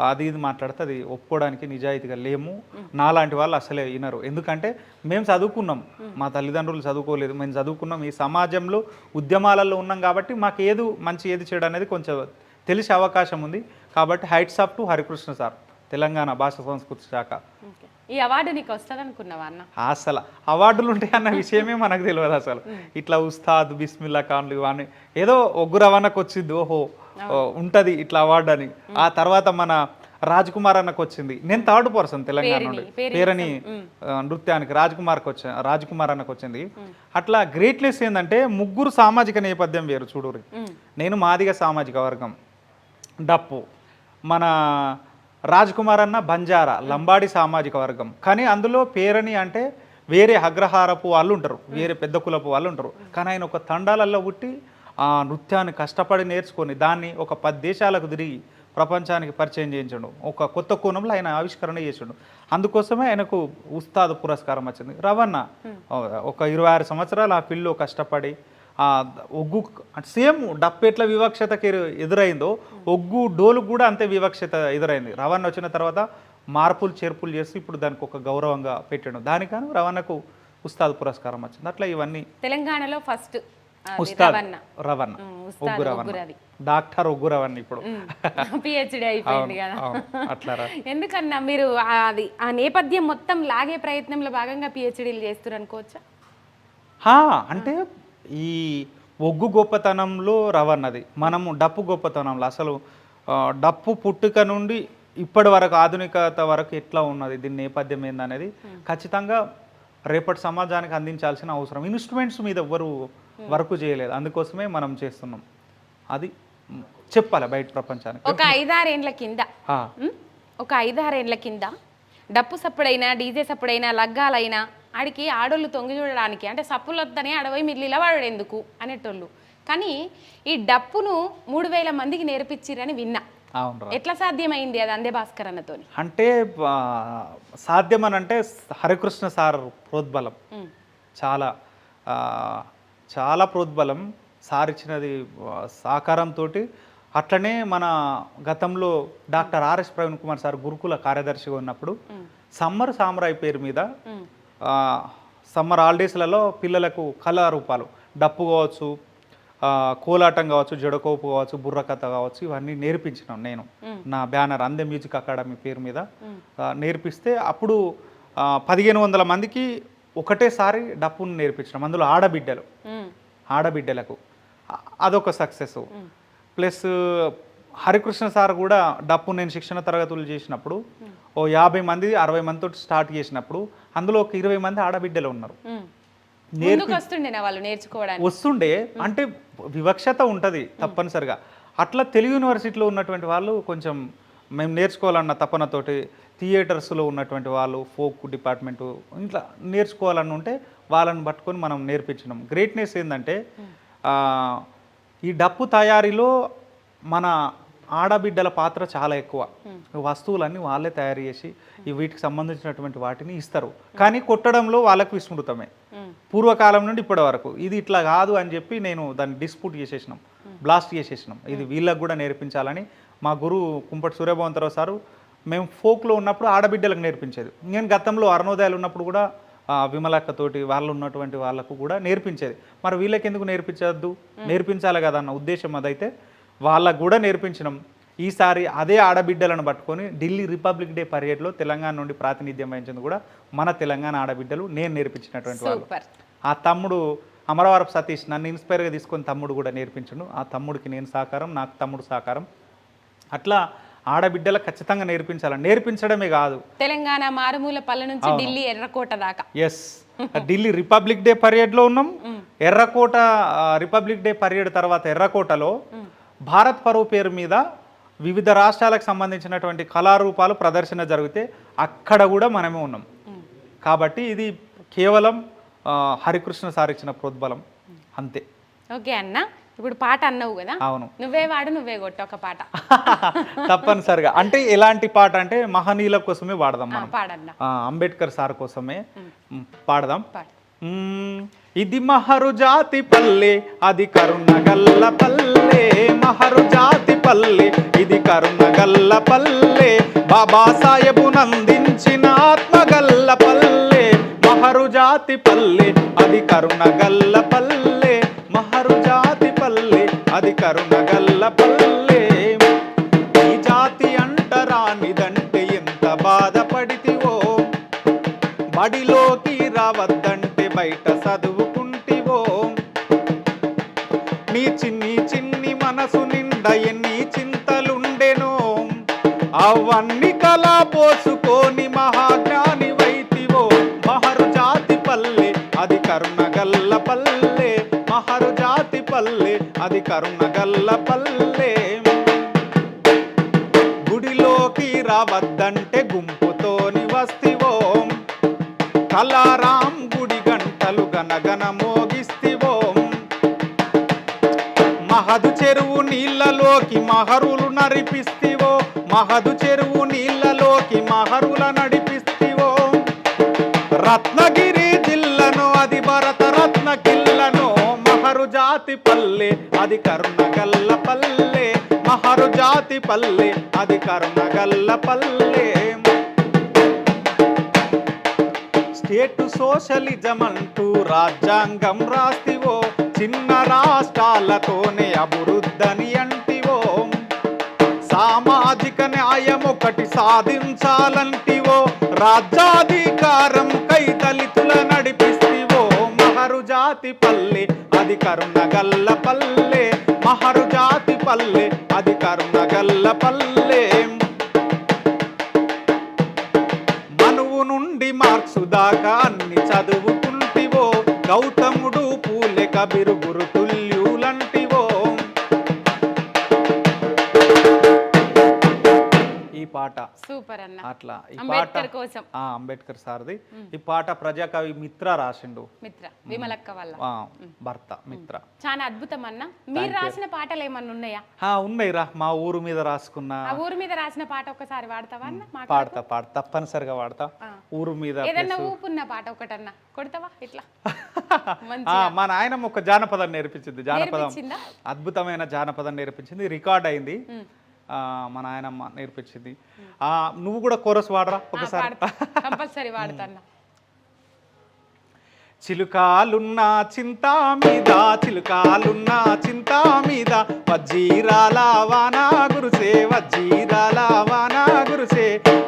అది ఇది మాట్లాడితే అది ఒప్పుకోవడానికి నిజాయితీగా లేము. నాలాంటి వాళ్ళు అసలే వినరు. ఎందుకంటే మేము చదువుకున్నాం, మా తల్లిదండ్రులు చదువుకోలేదు, మేము చదువుకున్నాం, ఈ సమాజంలో ఉద్యమాలలో ఉన్నాం. కాబట్టి మాకు ఏది మంచి ఏది చెడు అనేది కొంచెం తెలిసే అవకాశం ఉంది. కాబట్టి heights up to Harikrishna sir, Telangana భాష సంస్కృతి శాఖ. ఈ అవార్డు నీకు వస్తుంది అనుకున్నావా అన్న? అసలు అవార్డులు ఉంటాయి అన్న విషయమే మనకు తెలియదు అసలు. ఇట్లా ఉస్తాద్ బిస్మిల్లా ఖాన్లు ఇవన్నీ ఏదో ఒగ్గు రవాణాకు వచ్చింది, ఓహో ఉంటుంది ఇట్లా అవార్డు అని. ఆ తర్వాత మన రాజ్ కుమార్ అన్నకు వచ్చింది. నేను 3rd పర్సన్ తెలంగాణ నుండి పేరని నృత్యానికి రాజ్ కుమార్ అన్నకు వచ్చింది. అట్లా గ్రేట్నెస్ ఏంటంటే ముగ్గురు సామాజిక నేపథ్యం వేరు. చూడురి, నేను మాదిగ సామాజిక వర్గం డప్పు, మన రాజ్ కుమార్ అన్న బంజారా లంబాడి సామాజిక వర్గం. కానీ అందులో పేరని అంటే వేరే అగ్రహారపు వాళ్ళు ఉంటారు, వేరే పెద్ద కులపు వాళ్ళు ఉంటారు. కానీ ఆయన ఒక తండాలలో పుట్టి ఆ నృత్యాన్ని కష్టపడి నేర్చుకొని దాన్ని ఒక 10 దేశాలకు తిరిగి ప్రపంచానికి పరిచయం చేయించండు. ఒక కొత్త కోణంలో ఆయన ఆవిష్కరణ చేసిండు. అందుకోసమే ఆయనకు ఉస్తాద్ పురస్కారం వచ్చింది. రవణ ఒక 26 సంవత్సరాలు ఆ ఫీల్డ్లో కష్టపడి ఒగ్గు సేమ్ డప్పు ఎట్లా వివక్షతకి ఎదురైందో ఒగ్గు డోలు కూడా అంతే వివక్షత ఎదురైంది. రవణ వచ్చిన తర్వాత మార్పులు చేర్పులు చేసి ఇప్పుడు దానికి ఒక గౌరవంగా పెట్టాడు. దానికను రవణకు ఉస్తాద్ పురస్కారం వచ్చింది. అట్లా ఇవన్నీ తెలంగాణలో ఫస్ట్ ఉస్తాద్ రవణ, ఒగ్గు రవణ, డాక్టర్ ఒగ్గు రవణ ఇప్పుడు పిహెచ్డి అయిపోయింది కదా. అట్లా ఎందుకన్నా మీరు అది ఆ నేపథ్యం మొత్తం లాగే ప్రయత్నంలో భాగంగా పిహెచ్డీలు చేస్తారు అనుకోవచ్చా? అంటే ఈ ఒగ్గు గొప్పతనంలో రవన్నది, మనము డప్పు గొప్పతనంలో అసలు డప్పు పుట్టుక నుండి ఇప్పటి వరకు ఆధునికత వరకు ఎట్లా ఉన్నది, దీని నేపథ్యం ఏందనేది ఖచ్చితంగా రేపటి సమాజానికి అందించాల్సిన అవసరం. ఇన్స్ట్రుమెంట్స్ మీద ఎవ్వరు వర్క్ చేయలేదు, అందుకోసమే మనం చేస్తున్నాం. అది చెప్పాలి బయట ప్రపంచానికి. ఒక 5-6 ఏండ్ల కింద ఒక 5-6 ఏండ్ల కింద డప్పు సప్పుడైనా డీజే సప్పుడైనా లగ్గాలైనా ఆడికి ఆడోళ్ళు తొంగి చూడడానికి అంటే సప్పులు వద్దనే అడవి మిల్లిలా వాడు ఎందుకు అనేటోళ్ళు. కానీ ఈ డప్పును 3000 మందికి నేర్పించిరని విన్నా. ఎట్లా సాధ్యమైంది అది అందే భాస్కర్ అన్నతో? అంటే సాధ్యం అని అంటే హరికృష్ణ సార్ ప్రోద్బలం, చాలా చాలా ప్రోద్బలం సార్ ఇచ్చినది సహకారంతో. అట్లనే మన గతంలో doctor RS Praveen Kumar sir గురుకుల కార్యదర్శిగా ఉన్నప్పుడు సమ్మర్ సామ్రాయ్ పేరు మీద సమ్మర్ హాలిడేస్లలో పిల్లలకు కళారూపాలు డప్పు కావచ్చు, కోలాటం కావచ్చు, జడకోపు కావచ్చు, బుర్రకథ కావచ్చు, ఇవన్నీ నేర్పించినాం నేను. నా బ్యానర్ అందే మ్యూజిక్ అకాడమీ పేరు మీద నేర్పిస్తే అప్పుడు 1500 మందికి ఒకటేసారి డప్పును నేర్పించినాం. అందులో ఆడబిడ్డలకు అదొక సక్సెస్. ప్లస్ హరికృష్ణ సార్ కూడా డప్పు నేను శిక్షణ తరగతులు చేసినప్పుడు ఓ 50 మంది 60 మందితో స్టార్ట్ చేసినప్పుడు అందులో ఒక 20 మంది ఆడబిడ్డలు ఉన్నారు. వస్తుండే అంటే వివక్షత ఉంటుంది తప్పనిసరిగా. అట్లా తెలుగు యూనివర్సిటీలో ఉన్నటువంటి వాళ్ళు కొంచెం మేము నేర్చుకోవాలన్న తపనతోటి, థియేటర్స్లో ఉన్నటువంటి వాళ్ళు ఫోక్ డిపార్ట్మెంటు ఇట్లా నేర్చుకోవాలని ఉంటే వాళ్ళని పట్టుకొని మనం నేర్పించినాం. గ్రేట్నెస్ ఏంటంటే ఈ డప్పు తయారీలో మన ఆడబిడ్డల పాత్ర చాలా ఎక్కువ. వస్తువులన్నీ వాళ్ళే తయారు చేసి వీటికి సంబంధించినటువంటి వాటిని ఇస్తారు. కానీ కొట్టడంలో వాళ్ళకు విస్మృతమే పూర్వకాలం నుండి ఇప్పటి వరకు. ఇది ఇట్లా కాదు అని చెప్పి నేను దాన్ని డిస్ప్యూట్ చేసేసినాం, బ్లాస్ట్ చేసేసినాం. ఇది వీళ్ళకు కూడా నేర్పించాలని మా గురువు కుంపటి సూర్యభవంతరావు సారు మేము ఫోక్లో ఉన్నప్పుడు ఆడబిడ్డలకు నేర్పించేది. నేను గతంలో అరుణోదయాలు ఉన్నప్పుడు కూడా విమలక్కతోటి వాళ్ళు ఉన్నటువంటి వాళ్ళకు కూడా నేర్పించేది. మరి వీళ్ళకి ఎందుకు నేర్పించద్దు, నేర్పించాలి కదా అన్న ఉద్దేశం అదైతే వాళ్ళకు కూడా నేర్పించినాం. ఈసారి అదే ఆడబిడ్డలను పట్టుకొని ఢిల్లీ రిపబ్లిక్ డే పరేడ్లో తెలంగాణ నుండి ప్రాతినిధ్యం వహించింది కూడా మన తెలంగాణ ఆడబిడ్డలు, నేను నేర్పించినటువంటి వాళ్ళు. ఆ తమ్ముడు అమరవరపు సతీష్ నన్ను ఇన్స్పైర్గా తీసుకొని తమ్ముడు కూడా నేర్పించను. ఆ తమ్ముడికి నేను సహకారం, నాకు తమ్ముడు సహకారం. అట్లా ఆడబిడ్డలకు ఖచ్చితంగా నేర్పించాలి. నేర్పించడమే కాదు, తెలంగాణ మారుమూల పల్లె నుంచి ఢిల్లీ ఎర్రకోట దాకా. ఎస్, ఢిల్లీ రిపబ్లిక్ డే పరేడ్లో ఉన్నాం. ఎర్రకోట రిపబ్లిక్ డే పరేడ్ తర్వాత ఎర్రకోటలో భారత్ పరువు పేరు మీద వివిధ రాష్ట్రాలకు సంబంధించినటువంటి కళారూపాలు ప్రదర్శన జరిగితే అక్కడ కూడా మనమే ఉన్నాం. కాబట్టి ఇది కేవలం హరికృష్ణ సార్ ఇచ్చిన ప్రోద్బలం అంతే. ఓకే అన్న, ఇప్పుడు పాట అన్నావు కదా, అవును, నువ్వే వాడు నువ్వే కొట్టు ఒక పాట. తప్పనిసరిగా. అంటే ఎలాంటి పాట అంటే మహనీయుల కోసమే వాడదాం మనం, పాడన్నా. అంబేద్కర్ సార్ కోసమే పాడదాం. పాట. ఇది మహరు జాతి పల్లె, అది కరుణగల్ల పల్లె. మహరు జాతి పల్లె, ఇది కరుణగల్ల పల్లె. బాబాసాహెబు నందించిన ఆత్మగల్ల పల్లె. మహరు జాతి పల్లె, అది కరుణగల్ల పల్లె. మహరు జాతి పల్లె, అది కరుణగల్ల పల్లె. ఈ జాతి అంటరానిదంటే ఎంత బాధపడితివో, బడిలోకి రావద్దంటే బయట చదువుకుంటివో. నీ చిన్ని చిన్ని మనసు నిండా ఎన్ని చింతలుండెనో, అవన్నీ కలా పోసుకొని మహాజ్ఞాని వైతివో. మహరు జాతి పల్లె, అది కరుణగల్ల పల్లె. మహరు జాతి పల్లె, అది కరుణగల్ల పల్లె. గుడిలోకి రావద్దంటే గుంపుతోని వస్తివో. కలారాం గుడి గంటలు గనగన మోగిస్తివో. మహదు చెరువు నీళ్ళలోకి మహరులు నడిపిస్తివో. మహదు చెరువు నీళ్ళలోకి మహరుల నడిపిస్తివో. రత్నగిరి జిల్లను అది భరత రత్న కిల్లను. మహరు జాతి పల్లె, అది కరుణగల్ల పల్లె. మహరు జాతి పల్లె, అది కరుణగల్ల పల్లె. స్టేటు సోషలిజం అంటూ రాజ్యాంగం రాస్తివో. చిన్న రాష్ట్రాలతోనే అభివృద్ధని అంటివో. సామాజిక న్యాయం ఒకటి సాధించాలంటివో. రాజ్యాధికారం కై దళితుల నడిపిస్తివో. మహరు జాతి పల్లె, అది కరుణగల్ల పల్లె. మహరు జాతి పల్లె, అది కరుణగల్ల పల్లె. మనువు నుండి మార్క్సు దాకా అన్ని చదువుకుంటివో. గౌతముడు పూలె కబీరు గురుతుల్యులంటివో. ఈ పాట సూపర్ అన్న. అట్లా ఈ పాట అంబేద్కర్ కోసం, అంబేద్కర్ సార్ది. ఈ పాట ప్రజాకవి మిత్ర రాసిండు, మిత్ర విమలక్క వల్ల భర్త మిత్ర. చాలా అద్భుతం అన్న. మీరు రాసిన పాటలు ఏమన్నా ఉన్నాయా? ఉన్నాయి రా, మా ఊరు మీద రాసుకున్నా. ఆ ఊరు మీద రాసిన పాట ఒకసారి వాడతావా అన్న? పాడతా తప్పనిసరిగా వాడతా. ఊరు మీద ఏదన్నా ఊపున్న పాట ఒకటన్నా కొడతావా ఇట్లా? మా నాయనమ్మ ఒక జానపదం నేర్పించింది. జానపదం, అద్భుతమైన జానపదం నేర్పించింది, రికార్డ్ అయింది. మా నాయనమ్మ నేర్పించింది. నువ్వు కూడా కోరస్ వాడరా ఒకసారి? కంపల్సరీ వాడతాను. చిలుకాలున్న చింతా మీద, చిలుకాలున్న చింతా మీద, వజ్జీరాల వానా గురుసే, వజ్జీరాల వానా గురుసే.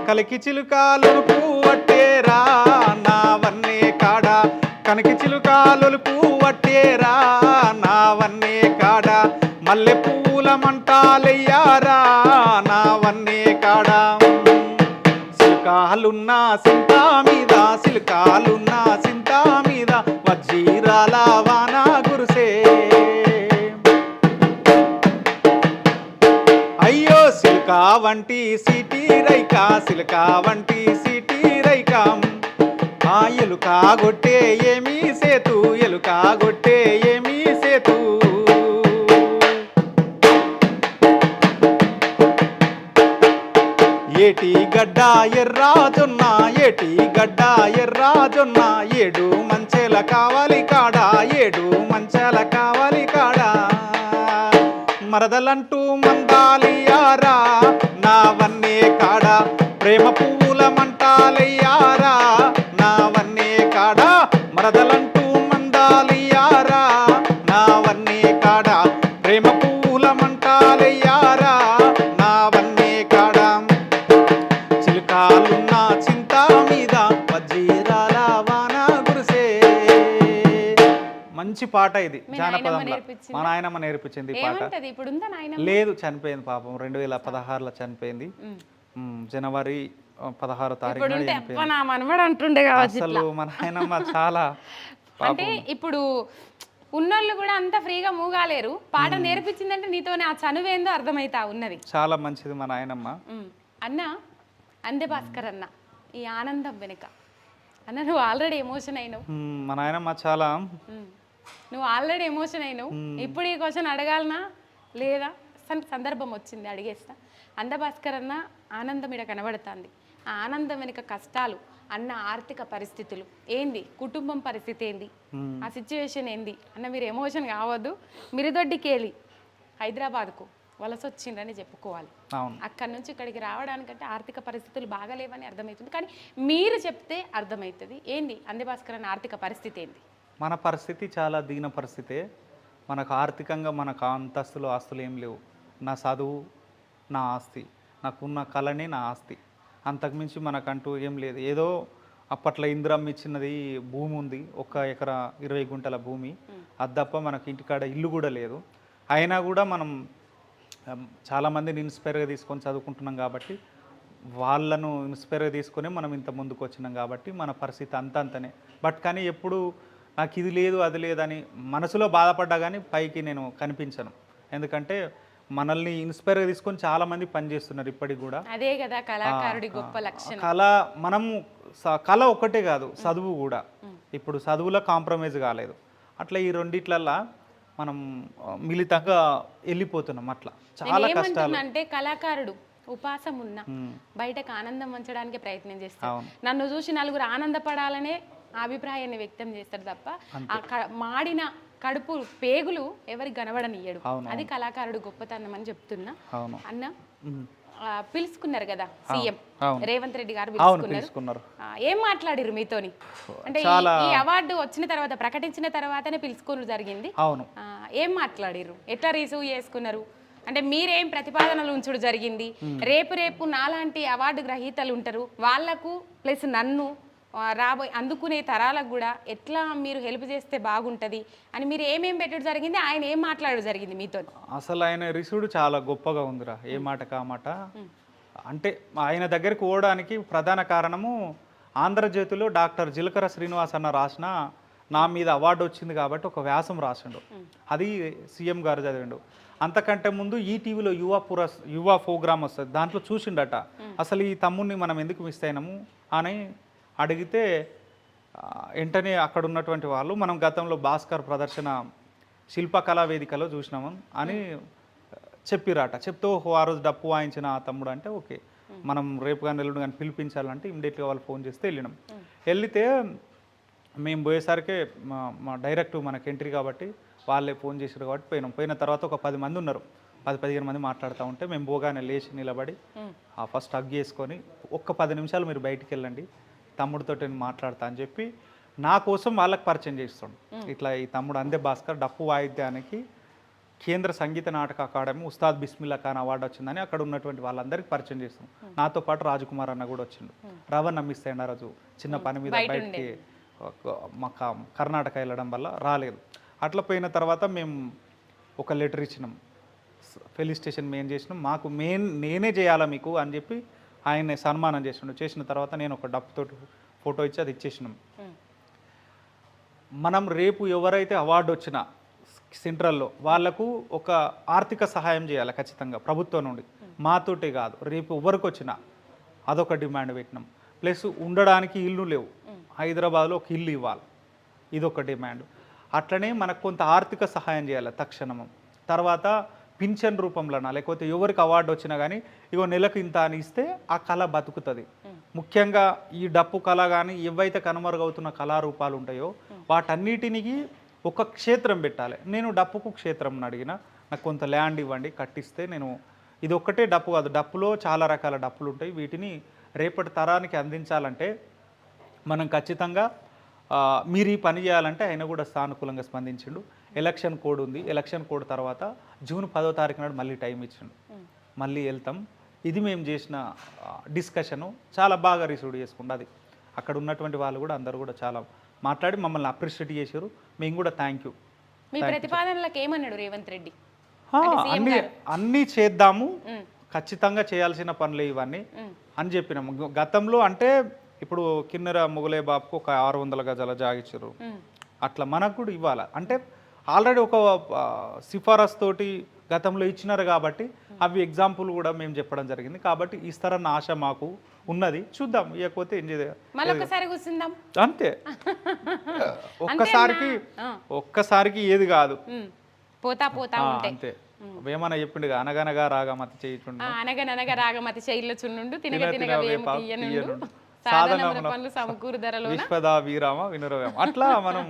కలికి చిలుకాలు పువ్వట్టేరా నా వన్నే కాడ. కనికి చిలుకాలు పువ్వట్టేరా నా వన్నే కాడ. మల్లె పూల మంటాలయ్యారా నా వన్నే కాడ. సిల్కాలున్న సింతా మీద, సిల్కాలున్న సింతా మీద, వజ్జీరాల వానా గురుసే. అయ్యో సిల్కా వంటి సిటీ రైకా, సిల్కా వంటి సిటీ రైకా. ఆ ఎలుకా గొట్టే ఏమీ సేతు, ఎలుకా గొట్టే ఏమీ సేతు. ఏటి గడ్డ ఎర్రాజొన్న, ఏటి గడ్డ ఎర్రాజొన్న. ఏడు మంచెల కావాలి కాడ, ఏడు మంచెల కావాలి కాడ. మరదలంటూ మందాలియారా నా వన్నే కాడ. ప్రేమ పువ్వుల మంటాలయ్యారా నా వన్నే కాడ. మరదలంటూ మందాలియారా నా వన్నే కాడ. ప్రేమ పువ్వుల మంటాలయ్యారా నా వన్నే కాడ. చిలుకాలున్న చింతా మీద, వజ్జీరాల వానా గురుసే. మంచి మంచి పాట ఇది మీ జానపదంలో నాయనమ్మ నేర్పించిందా? మా నాయనమ్మ నేర్పించింది ఈ పాట. ఏమంటది ఇప్పుడు ఉందా నాయన? లేదు, చనిపోయింది పాపం, 2016లో చనిపోయింది. జనవరి 16 ఇప్పుడు తారీఖున ఉంటే చనిపోయింది. అప్ప నా మనవడు అంటుండే కావచ్చు. అసలు మా నాయనమ్మ చాలా అంటే ఇప్పుడు ఉన్నోళ్ళు కూడా అంత ఫ్రీగా మూగాలేరు. పాట నేర్పించిందంటే నీతోనే ఆ చనువేందో అర్థమైతా ఉన్నది. చాలా మంచిది మా నాయనమ్మ. అన్న అందే భాస్కర్ అన్న, ఈ ఆనందం వెనుక అన్న నువ్వు ఆల్రెడీ ఎమోషన్ అయినావు. మా నాయనమ్మ చాలా నువ్వు ఆల్రెడీ ఎమోషన్ అయినావు. ఇప్పుడు ఈ క్వశ్చన్ అడగాలనా లేదా? సందర్భం వచ్చింది, అడిగేస్తా. అంద భాస్కర్ అన్న ఆనందం ఇక్కడ కనబడుతుంది. ఆ ఆనందం వెనుక కష్టాలు, అన్న ఆర్థిక పరిస్థితులు ఏంది, కుటుంబం పరిస్థితి ఏంది, ఆ సిచ్యువేషన్ ఏంది అన్న. మీరు ఎమోషన్ కావద్దు. మిరుదొడ్డికేలి హైదరాబాద్కు వలస వచ్చిండ్రని చెప్పుకోవాలి. అక్కడి నుంచి ఇక్కడికి రావడానికంటే ఆర్థిక పరిస్థితులు బాగాలేవని అర్థమవుతుంది. కానీ మీరు చెప్తే అర్థమవుతుంది. ఏంది అందే భాస్కర్ అన్న ఆర్థిక పరిస్థితి ఏంది? మన పరిస్థితి చాలా దీన పరిస్థితే. మనకు ఆర్థికంగా మనకు అంతస్తులు ఆస్తులు ఏం లేవు. నా చదువు నా ఆస్తి, నాకున్న కళనే నా ఆస్తి. అంతకుమించి మనకంటూ ఏం లేదు. ఏదో అప్పట్లో ఇందిరమ్మ ఇచ్చినది భూమి ఉంది, 1 ఎకరా 20 గుంటల భూమి. అది తప్ప మనకి ఇంటికాడ ఇల్లు కూడా లేదు. అయినా కూడా మనం చాలామందిని ఇన్స్పైర్గా తీసుకొని చదువుకుంటున్నాం కాబట్టి, వాళ్ళను ఇన్స్పైర్గా తీసుకొని మనం ఇంత ముందుకు వచ్చినాం కాబట్టి మన పరిస్థితి అంతంతనే. బట్ కానీ ఎప్పుడు నాకు ఇది లేదు అది లేదని మనసులో బాధపడ్డా కానీ పైకి నేను కనిపించను. ఎందుకంటే మనల్ని ఇన్స్పైర్గా తీసుకొని చాలామంది పనిచేస్తున్నారు ఇప్పటికి కూడా. అదే కదా కళాకారుడి గొప్ప లక్షణం. కళ ఒక్కటే కాదు, చదువు కూడా. ఇప్పుడు చదువులో కాంప్రమైజ్ కాలేదు. అట్లా ఈ రెండిట్లల్లా మనం మిళితంగా వెళ్ళిపోతున్నాం. అట్లా చాలా కష్టాలు. అంటే కళాకారుడు ఉపాసం ఉన్నా బయటకు ఆనందం వంచడానికి ప్రయత్నం చేస్తాడు. నన్ను చూసి నలుగురు ఆనందపడాలనే అభిప్రాయాన్ని వ్యక్తం చేస్తాడు తప్ప ఆ మాడిన కడుపు పేగులు ఎవరికి కనబడనియ్యడు. అది కళాకారుడు గొప్పతనం అని చెప్తున్నా. అన్న పిలుచుకున్నారు కదా సీఎం రేవంత్ రెడ్డి గారు పిలుచుకున్నారు. ఏం మాట్లాడిరు మీతోని? అంటే ఈ అవార్డు వచ్చిన తర్వాత ప్రకటించిన తర్వాతనే పిలుచుకోవడం జరిగింది. ఏం మాట్లాడిరు? ఎట్లా రిసీవ్ చేసుకున్నారు? అంటే మీరేం ప్రతిపాదనలు ఉంచుడు జరిగింది? రేపు నాలాంటి అవార్డు గ్రహీతలు ఉంటారు, వాళ్లకు ప్లస్ నన్ను రాబోయే అందుకునే తరాలకు కూడా ఎట్లా మీరు హెల్ప్ చేస్తే బాగుంటుంది అని మీరు ఏమేం పెట్టడం జరిగింది? ఆయన ఏం మాట్లాడడం జరిగింది మీతో? అసలు ఆయన రిసీవ్డ్ చాలా గొప్పగా ఉందిరా, ఏ మాట కామాట. అంటే ఆయన దగ్గరికి పోవడానికి ప్రధాన కారణము ఆంధ్రజ్యోతిలో డాక్టర్ జిలకర శ్రీనివాస్ అన్న రాసిన నా మీద అవార్డు వచ్చింది కాబట్టి ఒక వ్యాసం రాసిండు. అది సీఎం గారు చదివిండు. అంతకంటే ముందు ఈటీవీలో యువ ప్రోగ్రామ్ వస్తుంది, దాంట్లో చూసిండట అసలు ఈ తమ్ముడిని మనం ఎందుకు మిస్ అయినాము అని అడిగితే వెంటనే అక్కడ ఉన్నటువంటి వాళ్ళు మనం గతంలో భాస్కర్ ప్రదర్శన శిల్పకళా వేదికలో చూసినాము అని చెప్పిరాట. చెప్తూ ఆ రోజు డప్పు వాయించిన ఆ తమ్ముడు అంటే ఓకే మనం రేపు కానీ ఎల్లుండి కానీ పిలిపించాలంటే ఇమ్మీడియట్గా వాళ్ళు ఫోన్ చేస్తే వెళ్ళినాం. వెళ్తే మేము పోయేసరికి మా డైరెక్ట్ మనకి ఎంట్రీ కాబట్టి వాళ్ళే ఫోన్ చేశారు కాబట్టి పోయిన తర్వాత ఒక 10 మంది ఉన్నారు, 10-15 మంది మాట్లాడుతూ ఉంటే మేము పోగానే లేచి నిలబడి ఫస్ట్ హగ్ చేసుకొని 10 నిమిషాలు మీరు బయటికి వెళ్ళండి, తమ్ముడితో నేను మాట్లాడతా అని చెప్పి నా కోసం వాళ్ళకి పరిచయం చేస్తాడు. ఇట్లా ఈ తమ్ముడు అందే భాస్కర్ డప్పు వాయిద్యానికి కేంద్ర సంగీత నాటక అకాడమీ ఉస్తాద్ బిస్మిల్లా ఖాన్ అవార్డు వచ్చిందని అక్కడ ఉన్నటువంటి వాళ్ళందరికీ పరిచయం చేస్తాం. నాతో పాటు రాజకుమార్ అన్న కూడా వచ్చిండు. రవణ మిస్ అయిన రోజు చిన్న పని మీద బయటికి కర్ణాటక వెళ్ళడం వల్ల రాలేదు. అట్లా పోయిన తర్వాత మేము ఒక లెటర్ ఇచ్చినాం, ఫెలిసిటేషన్ మేము చేసినాం, మాకు నేనే చేయాలా మీకు అని చెప్పి ఆయన్ని సన్మానం చేసినాడు. చేసిన తర్వాత నేను ఒక డప్పుతో ఫోటో ఇచ్చి అది ఇచ్చేసినాం. మనం రేపు ఎవరైతే అవార్డు వచ్చినా సెంట్రల్లో వాళ్లకు ఒక ఆర్థిక సహాయం చేయాలి ఖచ్చితంగా ప్రభుత్వం నుండి. మాతోటే కాదు, రేపు ఎవరికి వచ్చినా అదొక డిమాండ్ పెట్టినాం. ప్లస్ ఉండడానికి ఇల్లు లేవు, హైదరాబాద్లో ఒక ఇల్లు ఇవ్వాలి, ఇదొక డిమాండ్. అట్లనే మనకు కొంత ఆర్థిక సహాయం చేయాలి తక్షణము. తర్వాత పింఛన్ రూపంలోనా లేకపోతే ఎవరికి అవార్డు వచ్చినా కానీ ఇగో నెలకు ఇంత అని ఇస్తే ఆ కళ బతుకుతుంది. ముఖ్యంగా ఈ డప్పు కళ కానీ ఏవైతే కనుమరుగవుతున్న కళారూపాలు ఉంటాయో వాటన్నిటికి ఒక క్షేత్రం పెట్టాలి. నేను డప్పుకు క్షేత్రం అడిగిన, నాకు కొంత ల్యాండ్ ఇవ్వండి కట్టిస్తే నేను ఇది ఒక్కటే డప్పు కాదు, డప్పులో చాలా రకాల డప్పులు ఉంటాయి, వీటిని రేపటి తరానికి అందించాలంటే మనం ఖచ్చితంగా మీరు ఈ పని చేయాలంటే ఆయన కూడా సానుకూలంగా స్పందించిండు. ఎలక్షన్ కోడ్ ఉంది, ఎలక్షన్ కోడ్ తర్వాత జూన్ 10వ తారీఖు నాడు మళ్ళీ టైం ఇచ్చిండు, మళ్ళీ వెళ్తాం. ఇది మేము చేసిన డిస్కషను చాలా బాగా రిసీవ్ చేసుకుండు. అది అక్కడ ఉన్నటువంటి వాళ్ళు కూడా అందరూ కూడా చాలా మాట్లాడి మమ్మల్ని అప్రిషియేట్ చేశారు. మేము కూడా థ్యాంక్ యూ మీ ప్రతిపాదనలకు ఏమన్నాడు రేవంత్ రెడ్డి? అన్ని అన్నీ చేద్దాము, ఖచ్చితంగా చేయాల్సిన పనులు ఇవన్నీ అని చెప్పినాము. గతంలో అంటే ఇప్పుడు కిన్నెర మొగలే బాబుకు ఒక 600 గజాల జాగిచ్చారు, అట్లా మనకు కూడా ఇవ్వాలి అంటే ఆల్రెడీ ఒక సిఫారసు తోటి గతంలో ఇచ్చినారు కాబట్టి అవి ఎగ్జాంపుల్ కూడా మేము చెప్పడం జరిగింది. కాబట్టి ఇస్తారన్న ఆశ మాకు ఉన్నది, చూద్దాం. ఇవ్వకపోతే ఏం చేయాలి, మళ్ళొకసారి కూర్చుందాం అంతే. ఒక్కసారికి ఏది కాదు, పోతా పోతా ఉంటే అంతే. వేమన చెప్పిండు, అనగనగా రాగమతి చేయుచుండు, అనగనగా రాగమతి చేయిలో చున్నుండు, తినగ తినగ వేము తీయనుండు, సాధనముల పనులు సమకూరు ధరలో విశ్వదా వీరామ వినురవేమ. అట్లా మనం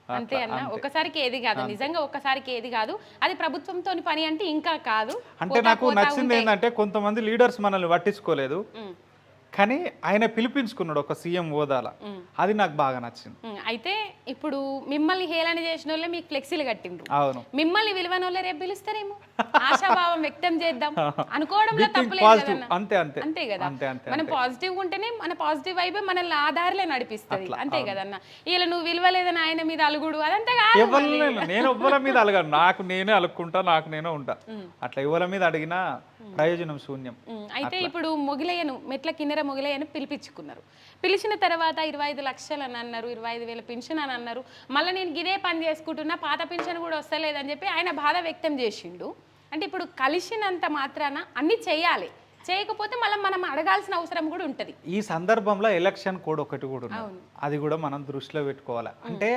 అంతే అన్న. ఒక్కసారికి ఏది కాదు, నిజంగా ఒక్కసారికి ఏది కాదు. అది ప్రభుత్వంతో పని అంటే ఇంకా కాదు. అంటే నాకు నచ్చింది ఏంటంటే కొంతమంది లీడర్స్ మనల్ని పట్టించుకోలేదు, కానీ ఆయన పిలిపించుకున్నాడు ఒక సీఎం హోదాల, అది నాకు బాగా నచ్చింది. అయితే ఇప్పుడు మిమ్మల్ని హేళన చేసిన వాళ్ళే మీకు ఫ్లెక్సీలు కట్టిండ్రు, అవును. మిమ్మల్ని విలువన వాళ్ళే రేపు పిలుస్తారేమో, ఆశాభావం వ్యక్తం చేద్దాం అనుకోవడంలో తప్పలేదు. అంతే అంతే అంతే కదా, మనం పాజిటివ్ ఉంటేనే మన పాజిటివ్ వైబే మనల్ని ఆధారలే నడిపిస్తుంది, అంతే కదన్న. ఇలా నువ్వు విలువలేదని ఆయన మీద అలుగుడు అదంతా కాదు. నేను ఎవ్వల మీద అలగాను, నాకు నేనే అలుక్కుంటా, నాకు నేనే ఉంటా. అట్లా ఎవరి మీద అడిగినా ప్రయోజనం శూన్యం. అయితే ఇప్పుడు మొగిలయ్యను, మెట్ల కిన్నెర మొగిలయ్యను పిలిపించుకున్నారు. పిలిచిన తర్వాత 25 లక్షలు అని అన్నారు, 25,000 పెన్షన్ అని అన్నారు. మళ్ళీ నేను ఇదే పని చేసుకుంటున్నా, పాత పెన్షన్ కూడా వస్తలేదని చెప్పి ఆయన బాధ వ్యక్తం చేసిండు. అంటే ఇప్పుడు కలిసినంత మాత్రాన అన్ని చేయాలి, చేయకపోతే మళ్ళీ మనం అడగాల్సిన అవసరం కూడా ఉంటుంది. ఈ సందర్భంలో ఎలక్షన్ కోడ్ ఒకటి కూడా ఉంది, అది కూడా మనం దృష్టిలో పెట్టుకోవాలి. అంటే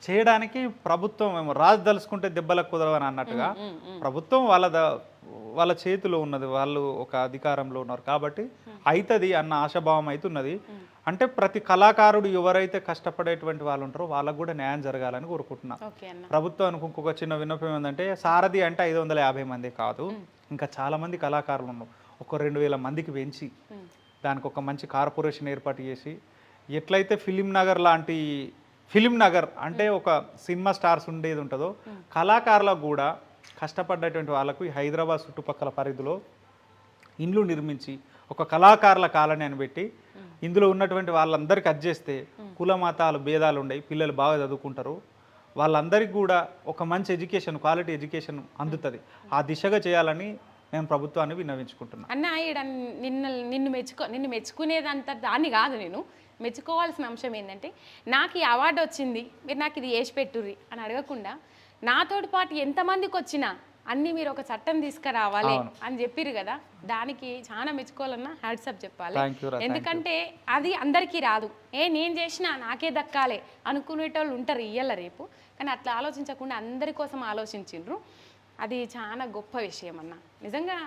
చేయడానికి ప్రభుత్వం ఏమో రాజు దలుచుకుంటే దెబ్బలకు కుదరవని అన్నట్టుగా ప్రభుత్వం వాళ్ళ చేతిలో ఉన్నది, వాళ్ళు ఒక అధికారంలో ఉన్నారు కాబట్టి అవుతుంది అన్న ఆశాభావం అవుతున్నది. అంటే ప్రతి కళాకారుడు ఎవరైతే కష్టపడేటువంటి వాళ్ళు ఉంటారో వాళ్ళకు కూడా న్యాయం జరగాలని కోరుకుంటున్నాను. ప్రభుత్వానికి ఇంకొక చిన్న విన్నపం ఏంటంటే, సారథి అంటే 550 మంది కాదు, ఇంకా చాలా మంది కళాకారులు ఉన్నారు, ఒక 2000 మందికి పెంచి దానికి ఒక మంచి కార్పొరేషన్ ఏర్పాటు చేసి, ఎట్లయితే ఫిలిం నగర్ లాంటి, ఫిలిం నగర్ అంటే ఒక సినిమా స్టార్స్ ఉండేది ఉంటుందో, కళాకారులకు కూడా కష్టపడ్డటువంటి వాళ్ళకు ఈ హైదరాబాద్ చుట్టుపక్కల పరిధిలో ఇండ్లు నిర్మించి ఒక కళాకారుల కాలనీ అని పెట్టి ఇందులో ఉన్నటువంటి వాళ్ళందరికీ అడ్జేస్తే కుల మతాలు భేదాలు ఉండయి, పిల్లలు బాగా చదువుకుంటారు, వాళ్ళందరికీ కూడా ఒక మంచి ఎడ్యుకేషన్, క్వాలిటీ ఎడ్యుకేషన్ అందుతుంది. ఆ దిశగా చేయాలని నేను ప్రభుత్వాన్ని విన్నవించుకుంటున్నాను. అన్న ఈడ నిన్ను మెచ్చుకునేదంతా దాన్ని కాదు, నేను మెచ్చుకోవాల్సిన అంశం ఏంటంటే, నాకు ఈ అవార్డు వచ్చింది, మీరు నాకు ఇది వేసి పెట్టుర్రి అని అడగకుండా, నాతోటి పాటు ఎంతమందికి వచ్చినా అన్నీ మీరు ఒక చట్టం తీసుకురావాలి అని చెప్పిరు కదా, దానికి చాలా మెచ్చుకోవాలన్నా హ్యాట్సప్ చెప్పాలి. ఎందుకంటే అది అందరికీ రాదు. నేను చేసినా నాకే దక్కాలి అనుకునేటోళ్ళు ఉంటారు ఇయ్యాల రేపు, కానీ అట్లా ఆలోచించకుండా అందరి కోసం ఆలోచించిండ్రు. అది చాలా గొప్ప విషయం అన్న. నిజంగా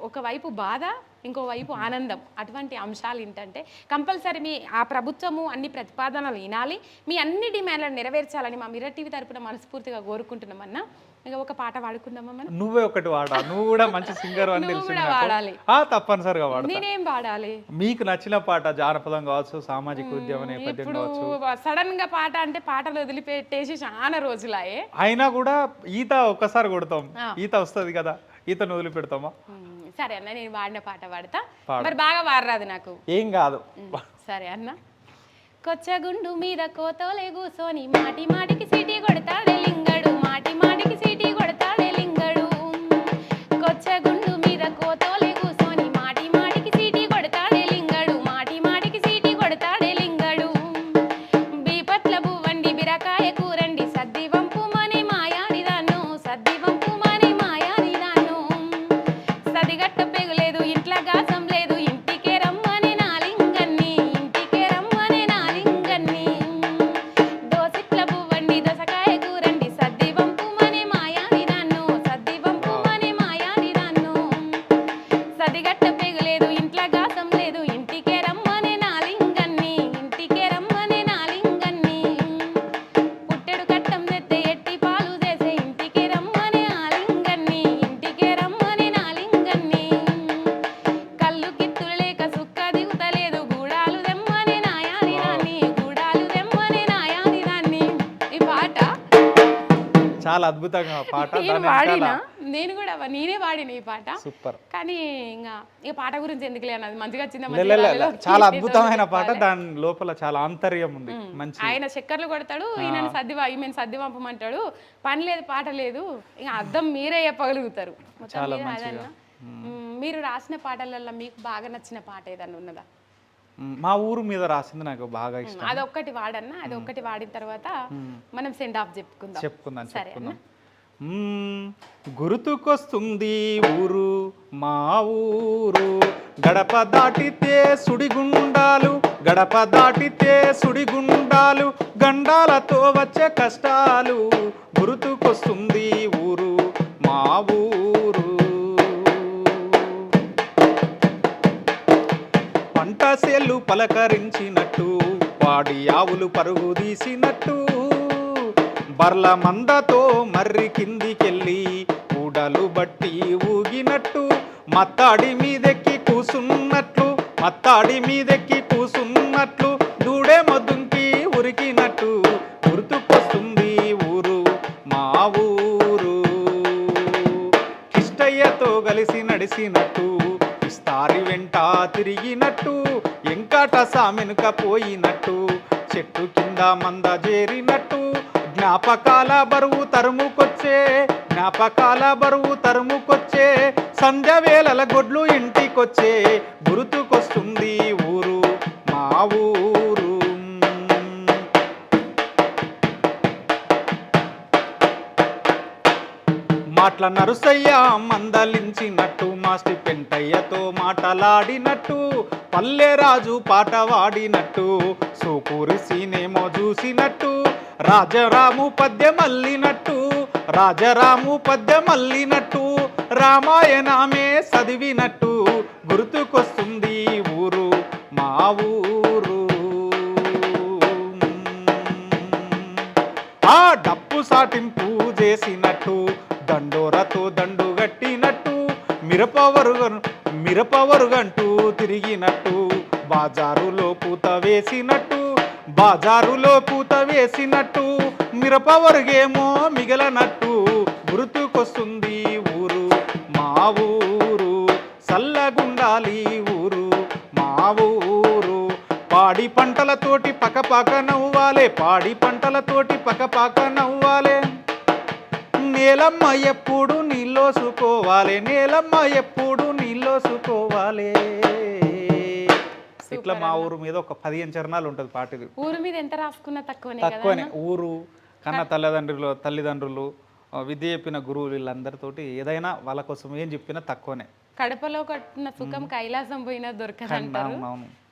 ఒకవైపు బాధ, ఇంకోవైపు ఆనందం. అటువంటి అంశాలు ఏంటంటే కంపల్సరీ మీ ఆ ప్రభుత్వము అన్ని ప్రతిపాదనలు వినాలి, మీ అన్ని డిమాండ్లను నెరవేర్చాలని మా మిర్రర్ టీవీ తరపున మనస్ఫూర్తిగా కోరుకుంటున్నామన్నా. ఇంకా ఒక పాట పాడుకుందామా? నువ్వే ఒకటి వాడా, నువ్వు కూడా మంచి సింగర్ అని తెలుసు, వాడాలి తప్పనిసరిగా వాడాలి. నేనేం పాడాలి? మీకు నచ్చిన పాట, జానపదం కావచ్చు, సామాజిక ఉద్యమ నేపథ్యం కావచ్చు. సడన్ గా పాట అంటే పాటలు వదిలిపెట్టేసి చాలా రోజులాయే, అయినా కూడా ఈత ఒక్కసారి కొడతాం, ఈత వస్తుంది కదా, ఈతను వదిలిపెడతామా? సరే అన్న, నేను వాడిన పాట పాడతా, మరి బాగా వాడరాదు నాకు. ఏం కాదు, సరే అన్న. కొచ్చగుండు మీద కోతోలే కూసోని మాటి మాటికి సిటీ కొడతాడే లింగడు, మాటి మాటికి సిటీ కొడతాడే లింగడు. కొచ్చగుండు మీద కోతోలే కూసోని మాటి మాటికి సిటీ కొడతాడే లింగడు, మాటి మాటికి సిటీ కొడతాడే లింగడు. బీపట్ల పువ్వండి బిరకాయ కూరండి, సద్ది వంపు మనే మాయాడిదాను, సద్ది వంపు మనే మాయాడిదాను. సదిగట్ట పెగులేదు ఇంట్లో గాసం లేదు, ఇంటికే రమ్మని నాలింగన్ని, ఇంటికే రమ్మని నాలింగన్ని. దోసిట్ల పువ్వండి దోసకాయ కూరండి, సద్ది వంపు మనే మాయాడిదాను, సద్ది వంపు మనే మాయాడిదాను. సదిగట్ట పెగులేదు ఇంట్లో గాసం లేదు, ఇంటికే రమ్మని నాలింగన్ని, ఇంటికే రమ్మని నాలింగన్ని. పుట్టెడు కట్టం తెత్తే ఎట్టి పాలు చేసే, ఇంటికే రమ్మని ఆలింగన్ని, ఇంటికే రమ్మని నాలింగన్ని. కళ్ళు కిత్తులు లేక సుక్క దిగుతలేదు, గూడాలు దెమ్మని నాయాదిదాన్ని, గూడాలు దెమ్మని నాయాదిదాన్ని. ఈ పాట చాలా అద్భుతంగా పాట. నేను వాడినా, నేను కూడా నేనే పాడిన ఈ పాట సూపర్. కానీ ఇంకా ఇక పాట గురించి ఎందుకులే అన్నది మంచిగా వచ్చిందా లే, లే, లే, చాలా అద్భుతమైన పాట, దాని లోపల చాలా ఆంతర్యం ఉంది. మంచి ఆయన చక్కర్లు కొడతాడు, ఈయన ఈమెను సర్ది పంపమంటాడు, పని లేదు పాట లేదు, ఇంకా అర్థం మీరే చెప్పగలుగుతారు. మొత్తం మీద అదన్నా. మీరు రాసిన పాటలలో మీకు బాగా నచ్చిన పాట ఏదన్నా ఉన్నదా? మా ఊరు మీద రాసింది నాకు బాగా ఇష్టం. అదొక్కటి వాడన్నా, అదొక్కటి వాడిన తర్వాత మనం సెండ్ ఆఫ్ చెప్పుకుందాం. సరే అన్న. గుర్తుకొస్తుంది ఊరు మా ఊరు, గడప దాటితే సుడిగుండాలు, గడప దాటితే సుడిగుండాలు, గండాలతో వచ్చే కష్టాలు, గుర్తుకొస్తుంది ఊరు మా ఊరు. పంట సేలు పలకరించినట్టు, వాడి ఆవులు పరుగు తీసినట్టు, బర్ల మందతో మర్రి కిందికెళ్ళి ఊడలు బట్టి ఊగినట్టు, మత్తాడి మీదెక్కి కూసున్నట్లు, మత్తాడి మీదెక్కి కూసున్నట్లు, దూడే మద్దుంకి ఉరికినట్టు, గుర్తుకొస్తుంది ఊరు మా ఊరు. కిష్టయ్యతో కలిసి నడిసినట్టు, ఇస్తారి వెంట తిరిగినట్టు, ఎంకాట సామెనుక పోయినట్టు, చెట్టు కింద మంద చేరినట్టు, జ్ఞాపకాల బరువు తరుముకొచ్చే, జ్ఞాపకాల బరువు తరుముకొచ్చే, సంధ్య వేళల గొడ్లు ఇంటికొచ్చే, గుర్తుకొస్తుంది ఊరు మా ఊరు. మాటల నరుసయ్య మందలించినట్టు, మాస్టి పెంటయ్యతో మాటలాడినట్టు, పల్లెరాజు పాట వాడినట్టు, సూకూరి సీనేమో చూసినట్టు, రాజరాము పద్యం అల్లినట్టు, రాజరాము పద్యం అల్లినట్టు, రామాయణమే చదివినట్టు, గుర్తుకొస్తుంది ఊరు మా ఊరు. ఆ డప్పు సాటింపు చేసినట్టు, దండోరతో దండు గట్టినట్టు, మిరపవరుగంటూ తిరిగినట్టు, బాజారులో పూత వేసినట్టు, బాజారులో పూత వేసినట్టు, మిరపవరుగేమో మిగలనట్టు, గుర్తుకొస్తుంది ఊరు మా ఊరు. సల్లగుండాలి ఊరు మా ఊరు, పాడి పంటలతోటి పకపక నవ్వాలే, పాడి పంటలతోటి పకపక నవ్వాలే, నేలమ్మ ఎప్పుడు నీళ్ళోసుకోవాలి, నేలమ్మ ఎప్పుడు నీళ్ళోసుకోవాలి. ఇట్లా మా ఊరు మీద ఒక 15 చరణాలు ఉంటుంది పాటది. ఊరు మీద ఎంత రాసుకున్నా తక్కువనే. ఊరు కన్న తల్లిదండ్రులు విద్య చెప్పిన గురువులు వీళ్ళందరితోటి ఏదైనా వాళ్ళ కోసం ఏం చెప్పినా తక్కువనే. కడపలో కట్టిన సుఖం కైలాసం పోయినా దొరకదంటారు.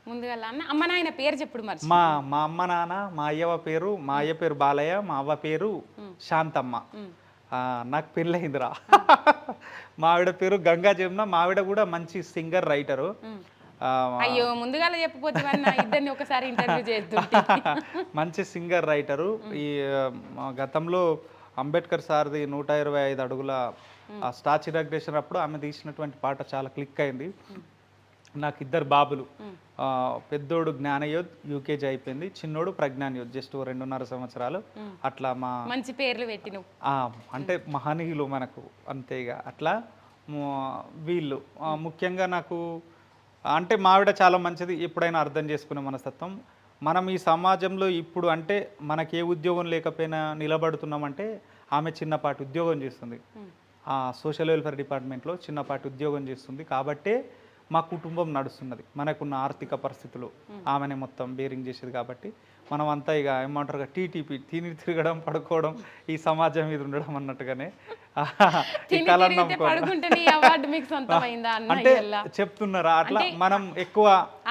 ముందుగా అన్న అమ్మ నాయన పేరు చెప్పుడు మరి. మా అమ్మ నాన్న, మా అయ్య పేరు బాలయ్య, మా అవ్వ పేరు శాంతమ్మ. నాకు పెళ్ళయిందిరా. మా ఆవిడ పేరు గంగా జమున. మా ఆవిడ కూడా మంచి సింగర్, రైటరు. అయ్యో ముందుగా చెప్పపోతే ఇద్దరిని ఒకసారి ఇంటర్వ్యూ చేస్తుంటే. మంచి సింగర్, రైటరు. ఈ గతంలో అంబేద్కర్ సార్ది 125 అడుగుల స్టాచ్యూ ఇనాగ్రేషన్ అప్పుడు ఆమె తీసినటువంటి పాట చాలా క్లిక్ అయింది. నాకు 2 బాబులు. పెద్దోడు జ్ఞానయోధ్, యూకేజీ అయిపోయింది. చిన్నోడు ప్రజ్ఞానయోధ్, జస్ట్ 2.5 సంవత్సరాలు. అట్లా మా మంచి పేర్లు పెట్టిన అంటే మహనీయులు మనకు అంతేగా. అట్లా వీళ్ళు ముఖ్యంగా నాకు అంటే మావిడ చాలా మంచిది. ఎప్పుడైనా అర్థం చేసుకునే మనస్తత్వం. మనం ఈ సమాజంలో ఇప్పుడు అంటే మనకి ఏ ఉద్యోగం లేకపోయినా నిలబడుతున్నామంటే ఆమె చిన్నపాటి ఉద్యోగం చేస్తుంది. సోషల్ వెల్ఫేర్ డిపార్ట్మెంట్లో చిన్నపాటి ఉద్యోగం చేస్తుంది. కాబట్టే మా కుటుంబం నడుస్తున్నది. మనకున్న ఆర్థిక పరిస్థితులు ఆమెనే మొత్తం బేరింగ్ చేసేది. కాబట్టి మనం అంతా ఇక ఏమంటారుగా టీటీపీ, తిని తిరగడం, పడుకోవడం, ఈ సమాజం మీద ఉండడం అన్నట్టుగానే అంటే చెప్తున్నారా. అట్లా మనం ఎక్కువ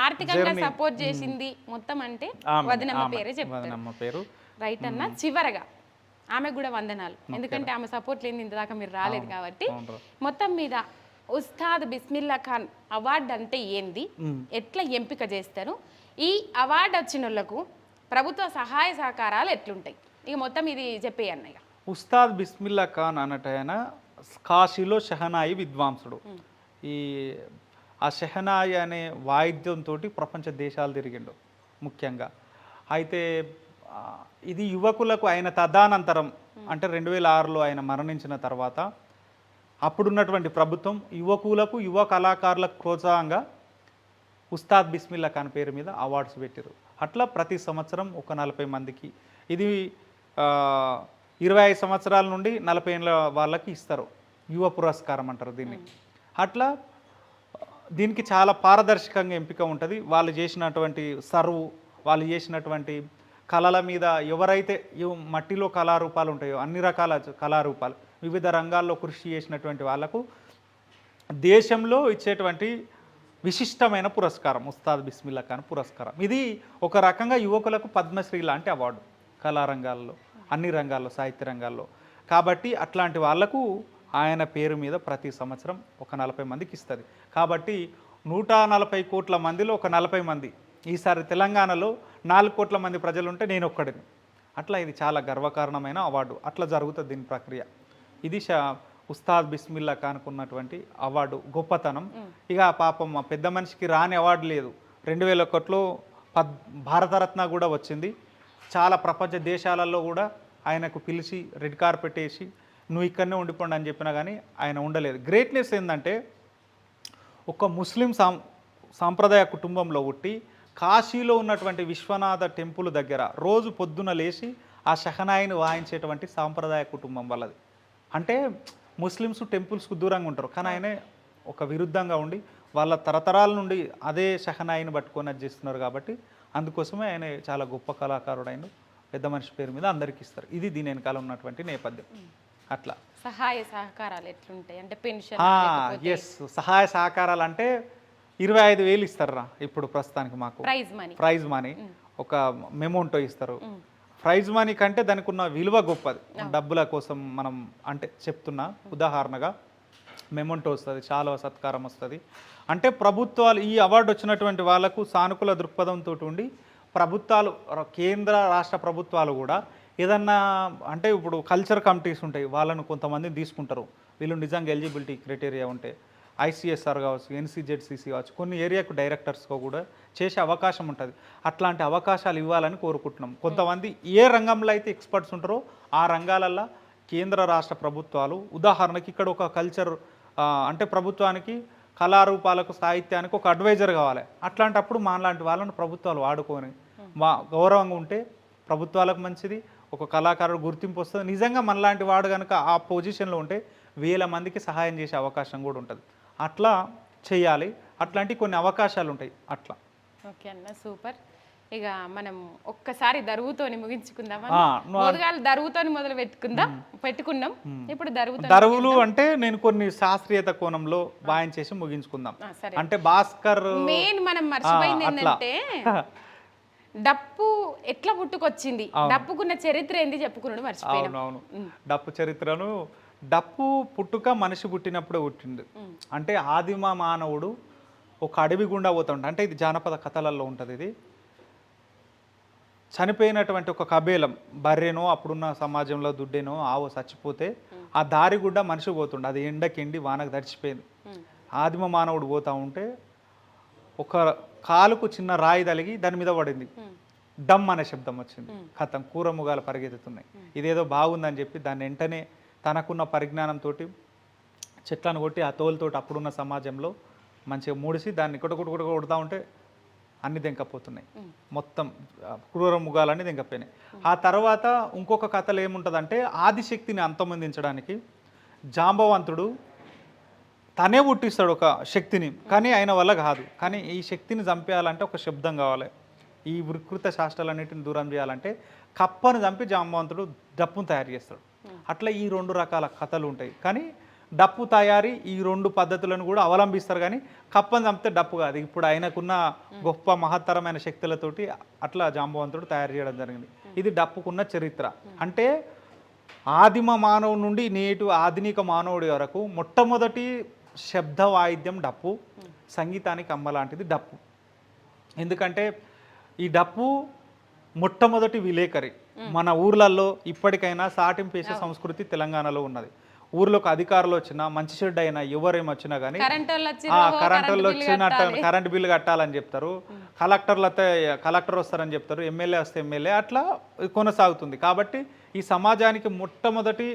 ఆర్థికంగా సపోర్ట్ చేసింది మొత్తం అంటే వదినమ్మ పేరే చెప్తారు. రైట్ అన్న. చివరగా ఆమె కూడా వందనాలు. ఎందుకంటే ఆమె సపోర్ట్ లేని ఇంతదాకా మీరు రాలేదు కాబట్టి. మొత్తం మీద ఉస్తాద్ బిస్మిల్లా ఖాన్ అవార్డు అంటే ఏంది, ఎట్లా ఎంపిక చేస్తారు, ఈ అవార్డు వచ్చిన వాళ్ళకు ప్రభుత్వ సహాయ సహకారాలు ఎట్లుంటాయి, ఇక మొత్తం ఇది చెప్పేయన్న. ఇక ఉస్తాద్ బిస్మిల్లా ఖాన్ అన్నట్టయిన కాశీలో షహనాయి విద్వాంసుడు. ఆ షహనాయి అనే వాయిద్యంతో ప్రపంచ దేశాలు తిరిగిండు ముఖ్యంగా. అయితే ఇది యువకులకు ఆయన తదానంతరం అంటే 2006లో ఆయన మరణించిన తర్వాత అప్పుడున్నటువంటి ప్రభుత్వం యువకులకు యువ కళాకారులకు ప్రోత్సాహంగా ఉస్తాద్ బిస్మిల్లా ఖాన్ పేరు మీద అవార్డ్స్ పెట్టారు. అట్లా ప్రతి సంవత్సరం ఒక 40 మందికి, ఇది 25 సంవత్సరాల నుండి 40 ఏళ్ళ వాళ్ళకి ఇస్తారు, యువ పురస్కారం అంటారు దీన్ని. అట్లా దీనికి చాలా పారదర్శకంగా ఎంపిక ఉంటుంది. వాళ్ళు చేసినటువంటి సర్వ్, వాళ్ళు చేసినటువంటి కళల మీద ఎవరైతే మట్టిలో కళారూపాలు ఉంటాయో అన్ని రకాల కళారూపాలు వివిధ రంగాల్లో కృషి చేసినటువంటి వాళ్ళకు దేశంలో ఇచ్చేటువంటి విశిష్టమైన పురస్కారం ఉస్తాద్ బిస్మిల్లా ఖాన్ పురస్కారం. ఇది ఒక రకంగా యువకులకు పద్మశ్రీ లాంటి అవార్డు కళారంగాల్లో, అన్ని రంగాల్లో, సాహిత్య రంగాల్లో. కాబట్టి అట్లాంటి వాళ్లకు ఆయన పేరు మీద ప్రతి సంవత్సరం ఒక 40 మందికి ఇస్తుంది. కాబట్టి 140 కోట్ల మందిలో ఒక 40 మంది, ఈసారి తెలంగాణలో 4 కోట్ల మంది ప్రజలు ఉంటే నేను ఒక్కడిని. అట్లా ఇది చాలా గర్వకారణమైన అవార్డు. అట్లా జరుగుతుంది దీని ప్రక్రియ. ఇది ఉస్తాద్ బిస్మిల్లా ఖాన్కు ఉన్నటువంటి అవార్డు గొప్పతనం. ఇక పాపం మా పెద్ద మనిషికి రాని అవార్డు లేదు. 2001లో భారతరత్న కూడా వచ్చింది. చాలా ప్రపంచ దేశాలలో కూడా ఆయనకు పిలిచి రెడ్ కార్పెట్ వేసి నువ్వు ఇక్కడనే ఉండిపోండి అని చెప్పినా కానీ ఆయన ఉండలేదు. గ్రేట్నెస్ ఏంటంటే ఒక ముస్లిం సాంప్రదాయ కుటుంబంలో పుట్టి కాశీలో ఉన్నటువంటి విశ్వనాథ టెంపుల్ దగ్గర రోజు పొద్దున లేచి ఆ షహనాయిని వాయించేటువంటి సాంప్రదాయ కుటుంబం వాళ్ళది. అంటే ముస్లిమ్స్ టెంపుల్స్కు దూరంగా ఉంటారు, కానీ ఆయనే ఒక విరుద్ధంగా ఉండి వాళ్ళ తరతరాల నుండి అదే షహనాయిని పట్టుకొని అది చేస్తున్నారు. కాబట్టి అందుకోసమే ఆయన చాలా గొప్ప కళాకారుడు. ఆయన పెద్ద మనిషి పేరు మీద అందరికి ఇస్తారు. ఇది దీని వెనకాల ఉన్నటువంటి నేపథ్యం. అట్లా సహాయ సహకారాలు ఎట్లుంటాయి అంటే పెన్షన్? ఎస్, సహాయ సహకారాలు అంటే 25,000 ఇస్తారా ఇప్పుడు ప్రస్తుతానికి మాకు ప్రైజ్ మనీ, ఒక మెమోంటో ఇస్తారు. ప్రైజ్ మనీ కంటే దానికి ఉన్న విలువ గొప్పది. డబ్బుల కోసం మనం అంటే చెప్తున్నా, ఉదాహరణగా మెమోంటో వస్తుంది, చాలా సత్కారం వస్తుంది. అంటే ప్రభుత్వాలు ఈ అవార్డు వచ్చినటువంటి వాళ్ళకు సానుకూల దృక్పథంతో ఉండి ప్రభుత్వాలు, కేంద్ర రాష్ట్ర ప్రభుత్వాలు కూడా ఏదన్నా అంటే ఇప్పుడు కల్చర్ కమిటీస్ ఉంటాయి, వాళ్ళను కొంతమందిని తీసుకుంటారు. వీళ్ళు నిజంగా ఎలిజిబిలిటీ క్రైటీరియా ఉంటే ICSR కావచ్చు, NCZCC కావచ్చు, కొన్ని ఏరియాకు డైరెక్టర్స్గా కూడా చేసే అవకాశం ఉంటుంది. అట్లాంటి అవకాశాలు ఇవ్వాలని కోరుకుంటున్నాం. కొంతమంది ఏ రంగంలో అయితే ఎక్స్పర్ట్స్ ఉంటారో ఆ రంగాలల్లో కేంద్ర రాష్ట్ర ప్రభుత్వాలు, ఉదాహరణకి ఇక్కడ ఒక కల్చర్ అంటే ప్రభుత్వానికి కళారూపాలకు, సాహిత్యానికి ఒక అడ్వైజర్ కావాలి. అట్లాంటప్పుడు మాలాంటి వాళ్ళని ప్రభుత్వాలు వాడుకొని మా గౌరవంగా ఉంటే ప్రభుత్వాలకు మంచిది, ఒక కళాకారుడు గుర్తింపు వస్తుంది. నిజంగా మనలాంటి వాడు కనుక ఆ పొజిషన్లో ఉంటే 1000 మందికి సహాయం చేసే అవకాశం కూడా ఉంటుంది. అట్లా చేయాలి. అట్లాంటి కొన్ని అవకాశాలు ఉంటాయి. అట్లా. ఓకే అన్న, సూపర్. ఇక మనం ఒక్కసారి దరువుతోని ముగించుకుందామా? దరువుతోని మొదలు పెట్టుకున్నాం. ఇప్పుడు దరువులు అంటే నేను కొన్ని శాస్త్రీయత కోణంలో వాయించేసి ముగించుకుందాం. అంటే భాస్కర్ మెయిన్ మనం మర్చిపోయింది ఏంటంటే డప్పు ఎట్లా పుట్టుకొచ్చింది, డప్పుకున్న చరిత్ర ఏంది చెప్పుకున్నాడు మర్చిపోయాను. అవును, డప్పు చరిత్రను, డప్పు పుట్టుక మనిషి పుట్టినప్పుడే పుట్టింది. అంటే ఆదిమ మానవుడు ఒక అడవి గుండా పోతుంటాడు. అంటే ఇది జానపద కథలలో ఉంటుంది. ఇది చనిపోయినటువంటి ఒక కబేలం, బర్రెనో అప్పుడున్న సమాజంలో దుడ్డేనో ఆవో చచ్చిపోతే ఆ దారి గుండా మనిషి పోతుండే. అది ఎండకెండి వానకు తడిచిపోయింది. ఆదిమ మానవుడు పోతూ ఉంటే ఒక కాలుకు చిన్న రాయి తలిగి దాని మీద పడింది. డమ్ అనే శబ్దం వచ్చింది. కథం కూరముగాలు పరిగెత్తుతున్నాయి. ఇదేదో బాగుందని చెప్పి దాన్ని వెంటనే తనకున్న పరిజ్ఞానంతో చెట్లను కొట్టి ఆ తోలుతోటి అప్పుడున్న సమాజంలో మంచిగా మూడిసి దాన్ని కొడుతూ ఉంటే అన్ని దెంకపోతున్నాయి. మొత్తం క్రూర ముగాలన్నీ దెంకపోయినాయి. ఆ తర్వాత ఇంకొక కథలు ఏముంటుందంటే ఆదిశక్తిని అంతమొందించడానికి జాంబవంతుడు తనే పుట్టిస్తాడు ఒక శక్తిని, కానీ ఆయన వల్ల కాదు. కానీ ఈ శక్తిని చంపేయాలంటే ఒక శబ్దం కావాలి. ఈ వికృత శాస్త్రాలన్నింటిని దూరం చేయాలంటే కప్పను చంపి జాంబవంతుడు డప్పును తయారు చేస్తాడు. అట్లా ఈ 2 రకాల కథలు ఉంటాయి. కానీ డప్పు తయారీ ఈ 2 పద్ధతులను కూడా అవలంబిస్తారు. కానీ కప్పను చంపితే డప్పు కాదు. ఇప్పుడు ఆయనకున్న గొప్ప మహత్తరమైన శక్తులతోటి అట్లా జాంబవంతుడు తయారు చేయడం జరిగింది. ఇది డప్పుకున్న చరిత్ర. అంటే ఆదిమ మానవుడి నుండి నేటి ఆధునిక మానవుడి వరకు మొట్టమొదటి శబ్ద వాయిద్యం డప్పు, సంగీతానికి అమ్మ లాంటిది డప్పు. ఎందుకంటే ఈ డప్పు మొట్టమొదటి విలేకరి. మన ఊర్లలో ఇప్పటికైనా సాటింపేసే సంస్కృతి తెలంగాణలో ఉన్నది. ఊర్లోకి అధికారులు వచ్చినా, మంచి చెడ్డ అయినా, ఎవరేమి వచ్చినా కానీ కరెంటు వచ్చినట్టు కరెంటు బిల్లు కట్టాలని చెప్తారు. కలెక్టర్ వస్తారని చెప్తారు, ఎమ్మెల్యే వస్తే ఎమ్మెల్యే, అట్లా కొనసాగుతుంది. కాబట్టి ఈ సమాజానికి మొట్టమొదటి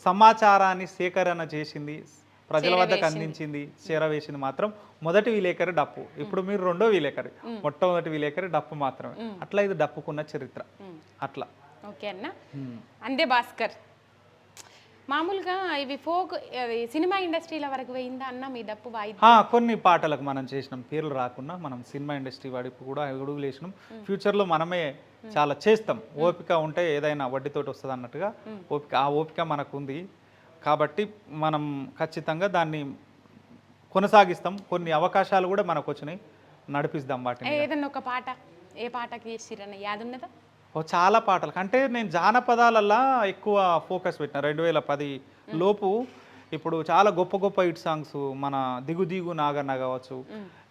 సమాచారాన్ని సేకరణ చేసింది ప్రజల వద్దకు అందించింది, చేరవేసింది మాత్రం మొదటి విలేకరి డప్పు. ఇప్పుడు మీరు రెండో విలేకరి, మొట్టమొదటి విలేకరి డప్పు మాత్రమే. అట్లా ఇది డప్పుకున్న చరిత్ర అట్లా. ఓకే అన్న. అందే భాస్కర్, మామూలుగా ఇవి ఫోక్ సినిమా ఇండస్ట్రీల వరకు పోయిందా అన్న మీ డప్పు వాయిద్యం? కొన్ని పాటలకు మనం చేసినాం, పేర్లు రాకుండా మనం సినిమా ఇండస్ట్రీ వాడికి కూడా అడుగులు వేసినాం. ఫ్యూచర్లో మనమే చాలా చేస్తాం. ఓపిక ఉంటే ఏదైనా వడ్డీతోటి వస్తుంది అన్నట్టుగా ఆ ఓపిక మనకు ఉంది కాబట్టి మనం ఖచ్చితంగా దాన్ని కొనసాగిస్తాం. కొన్ని అవకాశాలు కూడా మనకు వచ్చినాయి, నడిపిస్తాం వాటిని. ఏదన్నా ఒక పాట, ఏ పాటకి చేసిరన్న యాదున్నదా? చాలా పాటలకు అంటే నేను జానపదాలల్లా ఎక్కువ ఫోకస్ పెట్టిన 2010 లోపు. ఇప్పుడు చాలా గొప్ప గొప్ప హిట్ సాంగ్స్ మన దిగు దిగు నాగన్న కావచ్చు,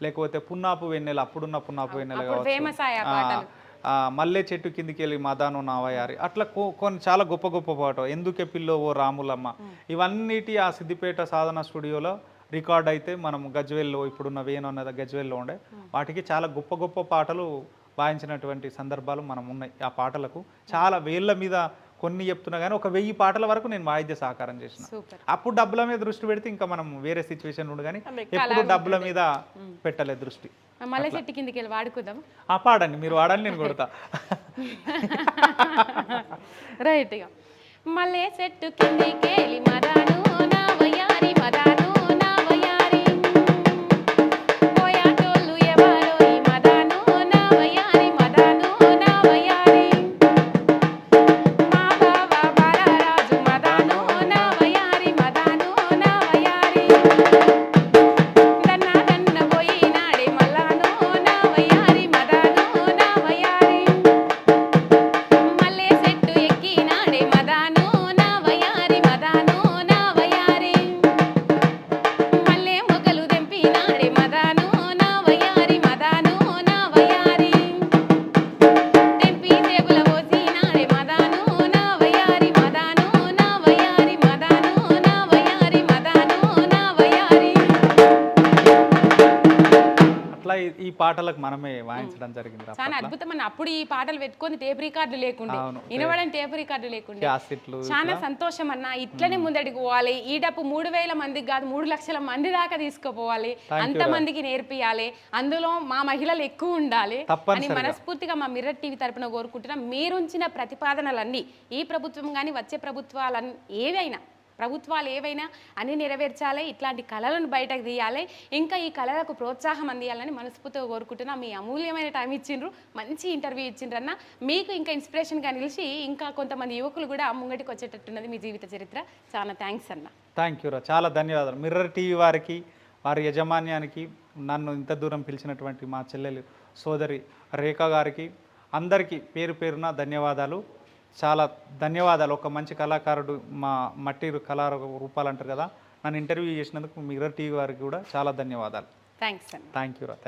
లేకపోతే పున్నాపు వెన్నెల, అప్పుడున్న పున్నాపు వెన్నెల కావచ్చు, మల్లె చెట్టు కిందికి వెళ్ళి మదాను నావయారి, అట్లా కొన్ని చాలా గొప్ప గొప్ప పాట, ఎందుకే పిల్లో ఓ రాములమ్మ, ఇవన్నిటి ఆ సిద్దిపేట సాధన స్టూడియోలో రికార్డ్ అయితే మనం గజ్వేల్లో, ఇప్పుడున్న వేణు అన్నది గజ్వేల్లో ఉండే, వాటికి చాలా గొప్ప గొప్ప పాటలు వాయించినటువంటి సందర్భాలు మనం ఉన్నాయి. ఆ పాటలకు చాలా వేళ్ళ మీద కొన్ని చెప్తున్నా కానీ 1000 పాటల వరకు నేను వాయిద్య సహకారం చేసిన. అప్పుడు డబ్బుల మీద దృష్టి పెడితే ఇంకా మనం వేరే సిచ్యువేషన్ ఉండు, కానీ ఎప్పుడు డబ్బుల మీద పెట్టలేదు దృష్టి. మల్లె చెట్టు కిందికి వెళ్ళి వాడుకుందాం. పాడండి, మీరు వాడండి, నేను కొడతా. రైట్. మల్లె చెట్టు కిందికి వెళ్ళి మదాను నా వయారి, మదాను నా వయారి, పోయాటోళ్ళు ఎవరో ఈ మదాను నా వయారి, మదాను నా వయారి, మా బావ బాలరాజు మదాను నా వయారి, మదాను నా వయారి, దన్న దన్న పోయినాడే మల్లాను నా వయారి, మదాను నా వయారి, మల్లె చెట్టు ఎక్కినాడే మదాను నా వయారి, మదాను నా వయారి, మల్లె మొగలు దెంపినాడే మదాను నా వయారి, మదాను నా వయారి, తెంపి జేబుల పోసినాడే మదాను నా వయారి, మదాను నా వయారి, మదాను నా వయారి, మదాను నా వయారి. అట్లా ఈ పాటలకు మనమే వాయించడం జరిగింది. చాలా అద్భుతమైన. అప్పుడు ఈ పాటలు పెట్టుకొని టేప్ రికార్డు లేకుండే, వినవడం టేప్ రికార్డు లేకుండే. క్యాసెట్లు. చాలా సంతోషం అన్న. ఇట్లనే ముందడికి పోవాలి. ఈ డప్పు 3000 మందికి కాదు 3 లక్షల మంది దాకా తీసుకుపోవాలి, అంతమందికి నేర్పియాలి, అందులో మా మహిళలు ఎక్కువ ఉండాలి అని మనస్ఫూర్తిగా మా మిర్రర్ టీవీ తరపున కోరుకుంటున్నాం. మీరుంచిన ప్రతిపాదనలన్నీ, ఈ ప్రభుత్వం కానీ వచ్చే ప్రభుత్వాలన్నీ ప్రభుత్వాలు ఏవైనా అన్ని నెరవేర్చాలి, ఇట్లాంటి కళలను బయటకు తీయాలి, ఇంకా ఈ కళలకు ప్రోత్సాహం అందియాలని మనస్ఫూర్తిగా కోరుకుంటున్నా. మీ అమూల్యమైన టైం ఇచ్చిండ్రు, మంచి ఇంటర్వ్యూ ఇచ్చిండ్రన్న. మీకు ఇంకా ఇన్స్పిరేషన్గా నిలిచి ఇంకా కొంతమంది యువకులు కూడా ముంగటికి వచ్చేటట్టున్నది మీ జీవిత చరిత్ర. చాలా థ్యాంక్స్ అన్న. థ్యాంక్ యూ రా, చాలా ధన్యవాదాలు. మిర్రర్ టీవీ వారికి, వారి యాజమాన్యానికి, నన్ను ఇంత దూరం పిలిచినటువంటి మా చెల్లెలు సోదరి రేఖా గారికి, అందరికీ పేరు పేరున ధన్యవాదాలు. చాలా ధన్యవాదాలు. ఒక మంచి కళాకారుడు, మా మట్టి కళారూపాలు అంటారు కదా, నన్ను ఇంటర్వ్యూ చేసినందుకు మిర్రర్ టీవీ వారికి కూడా చాలా ధన్యవాదాలు. థ్యాంక్స్ అన్న. థ్యాంక్ యూ రా.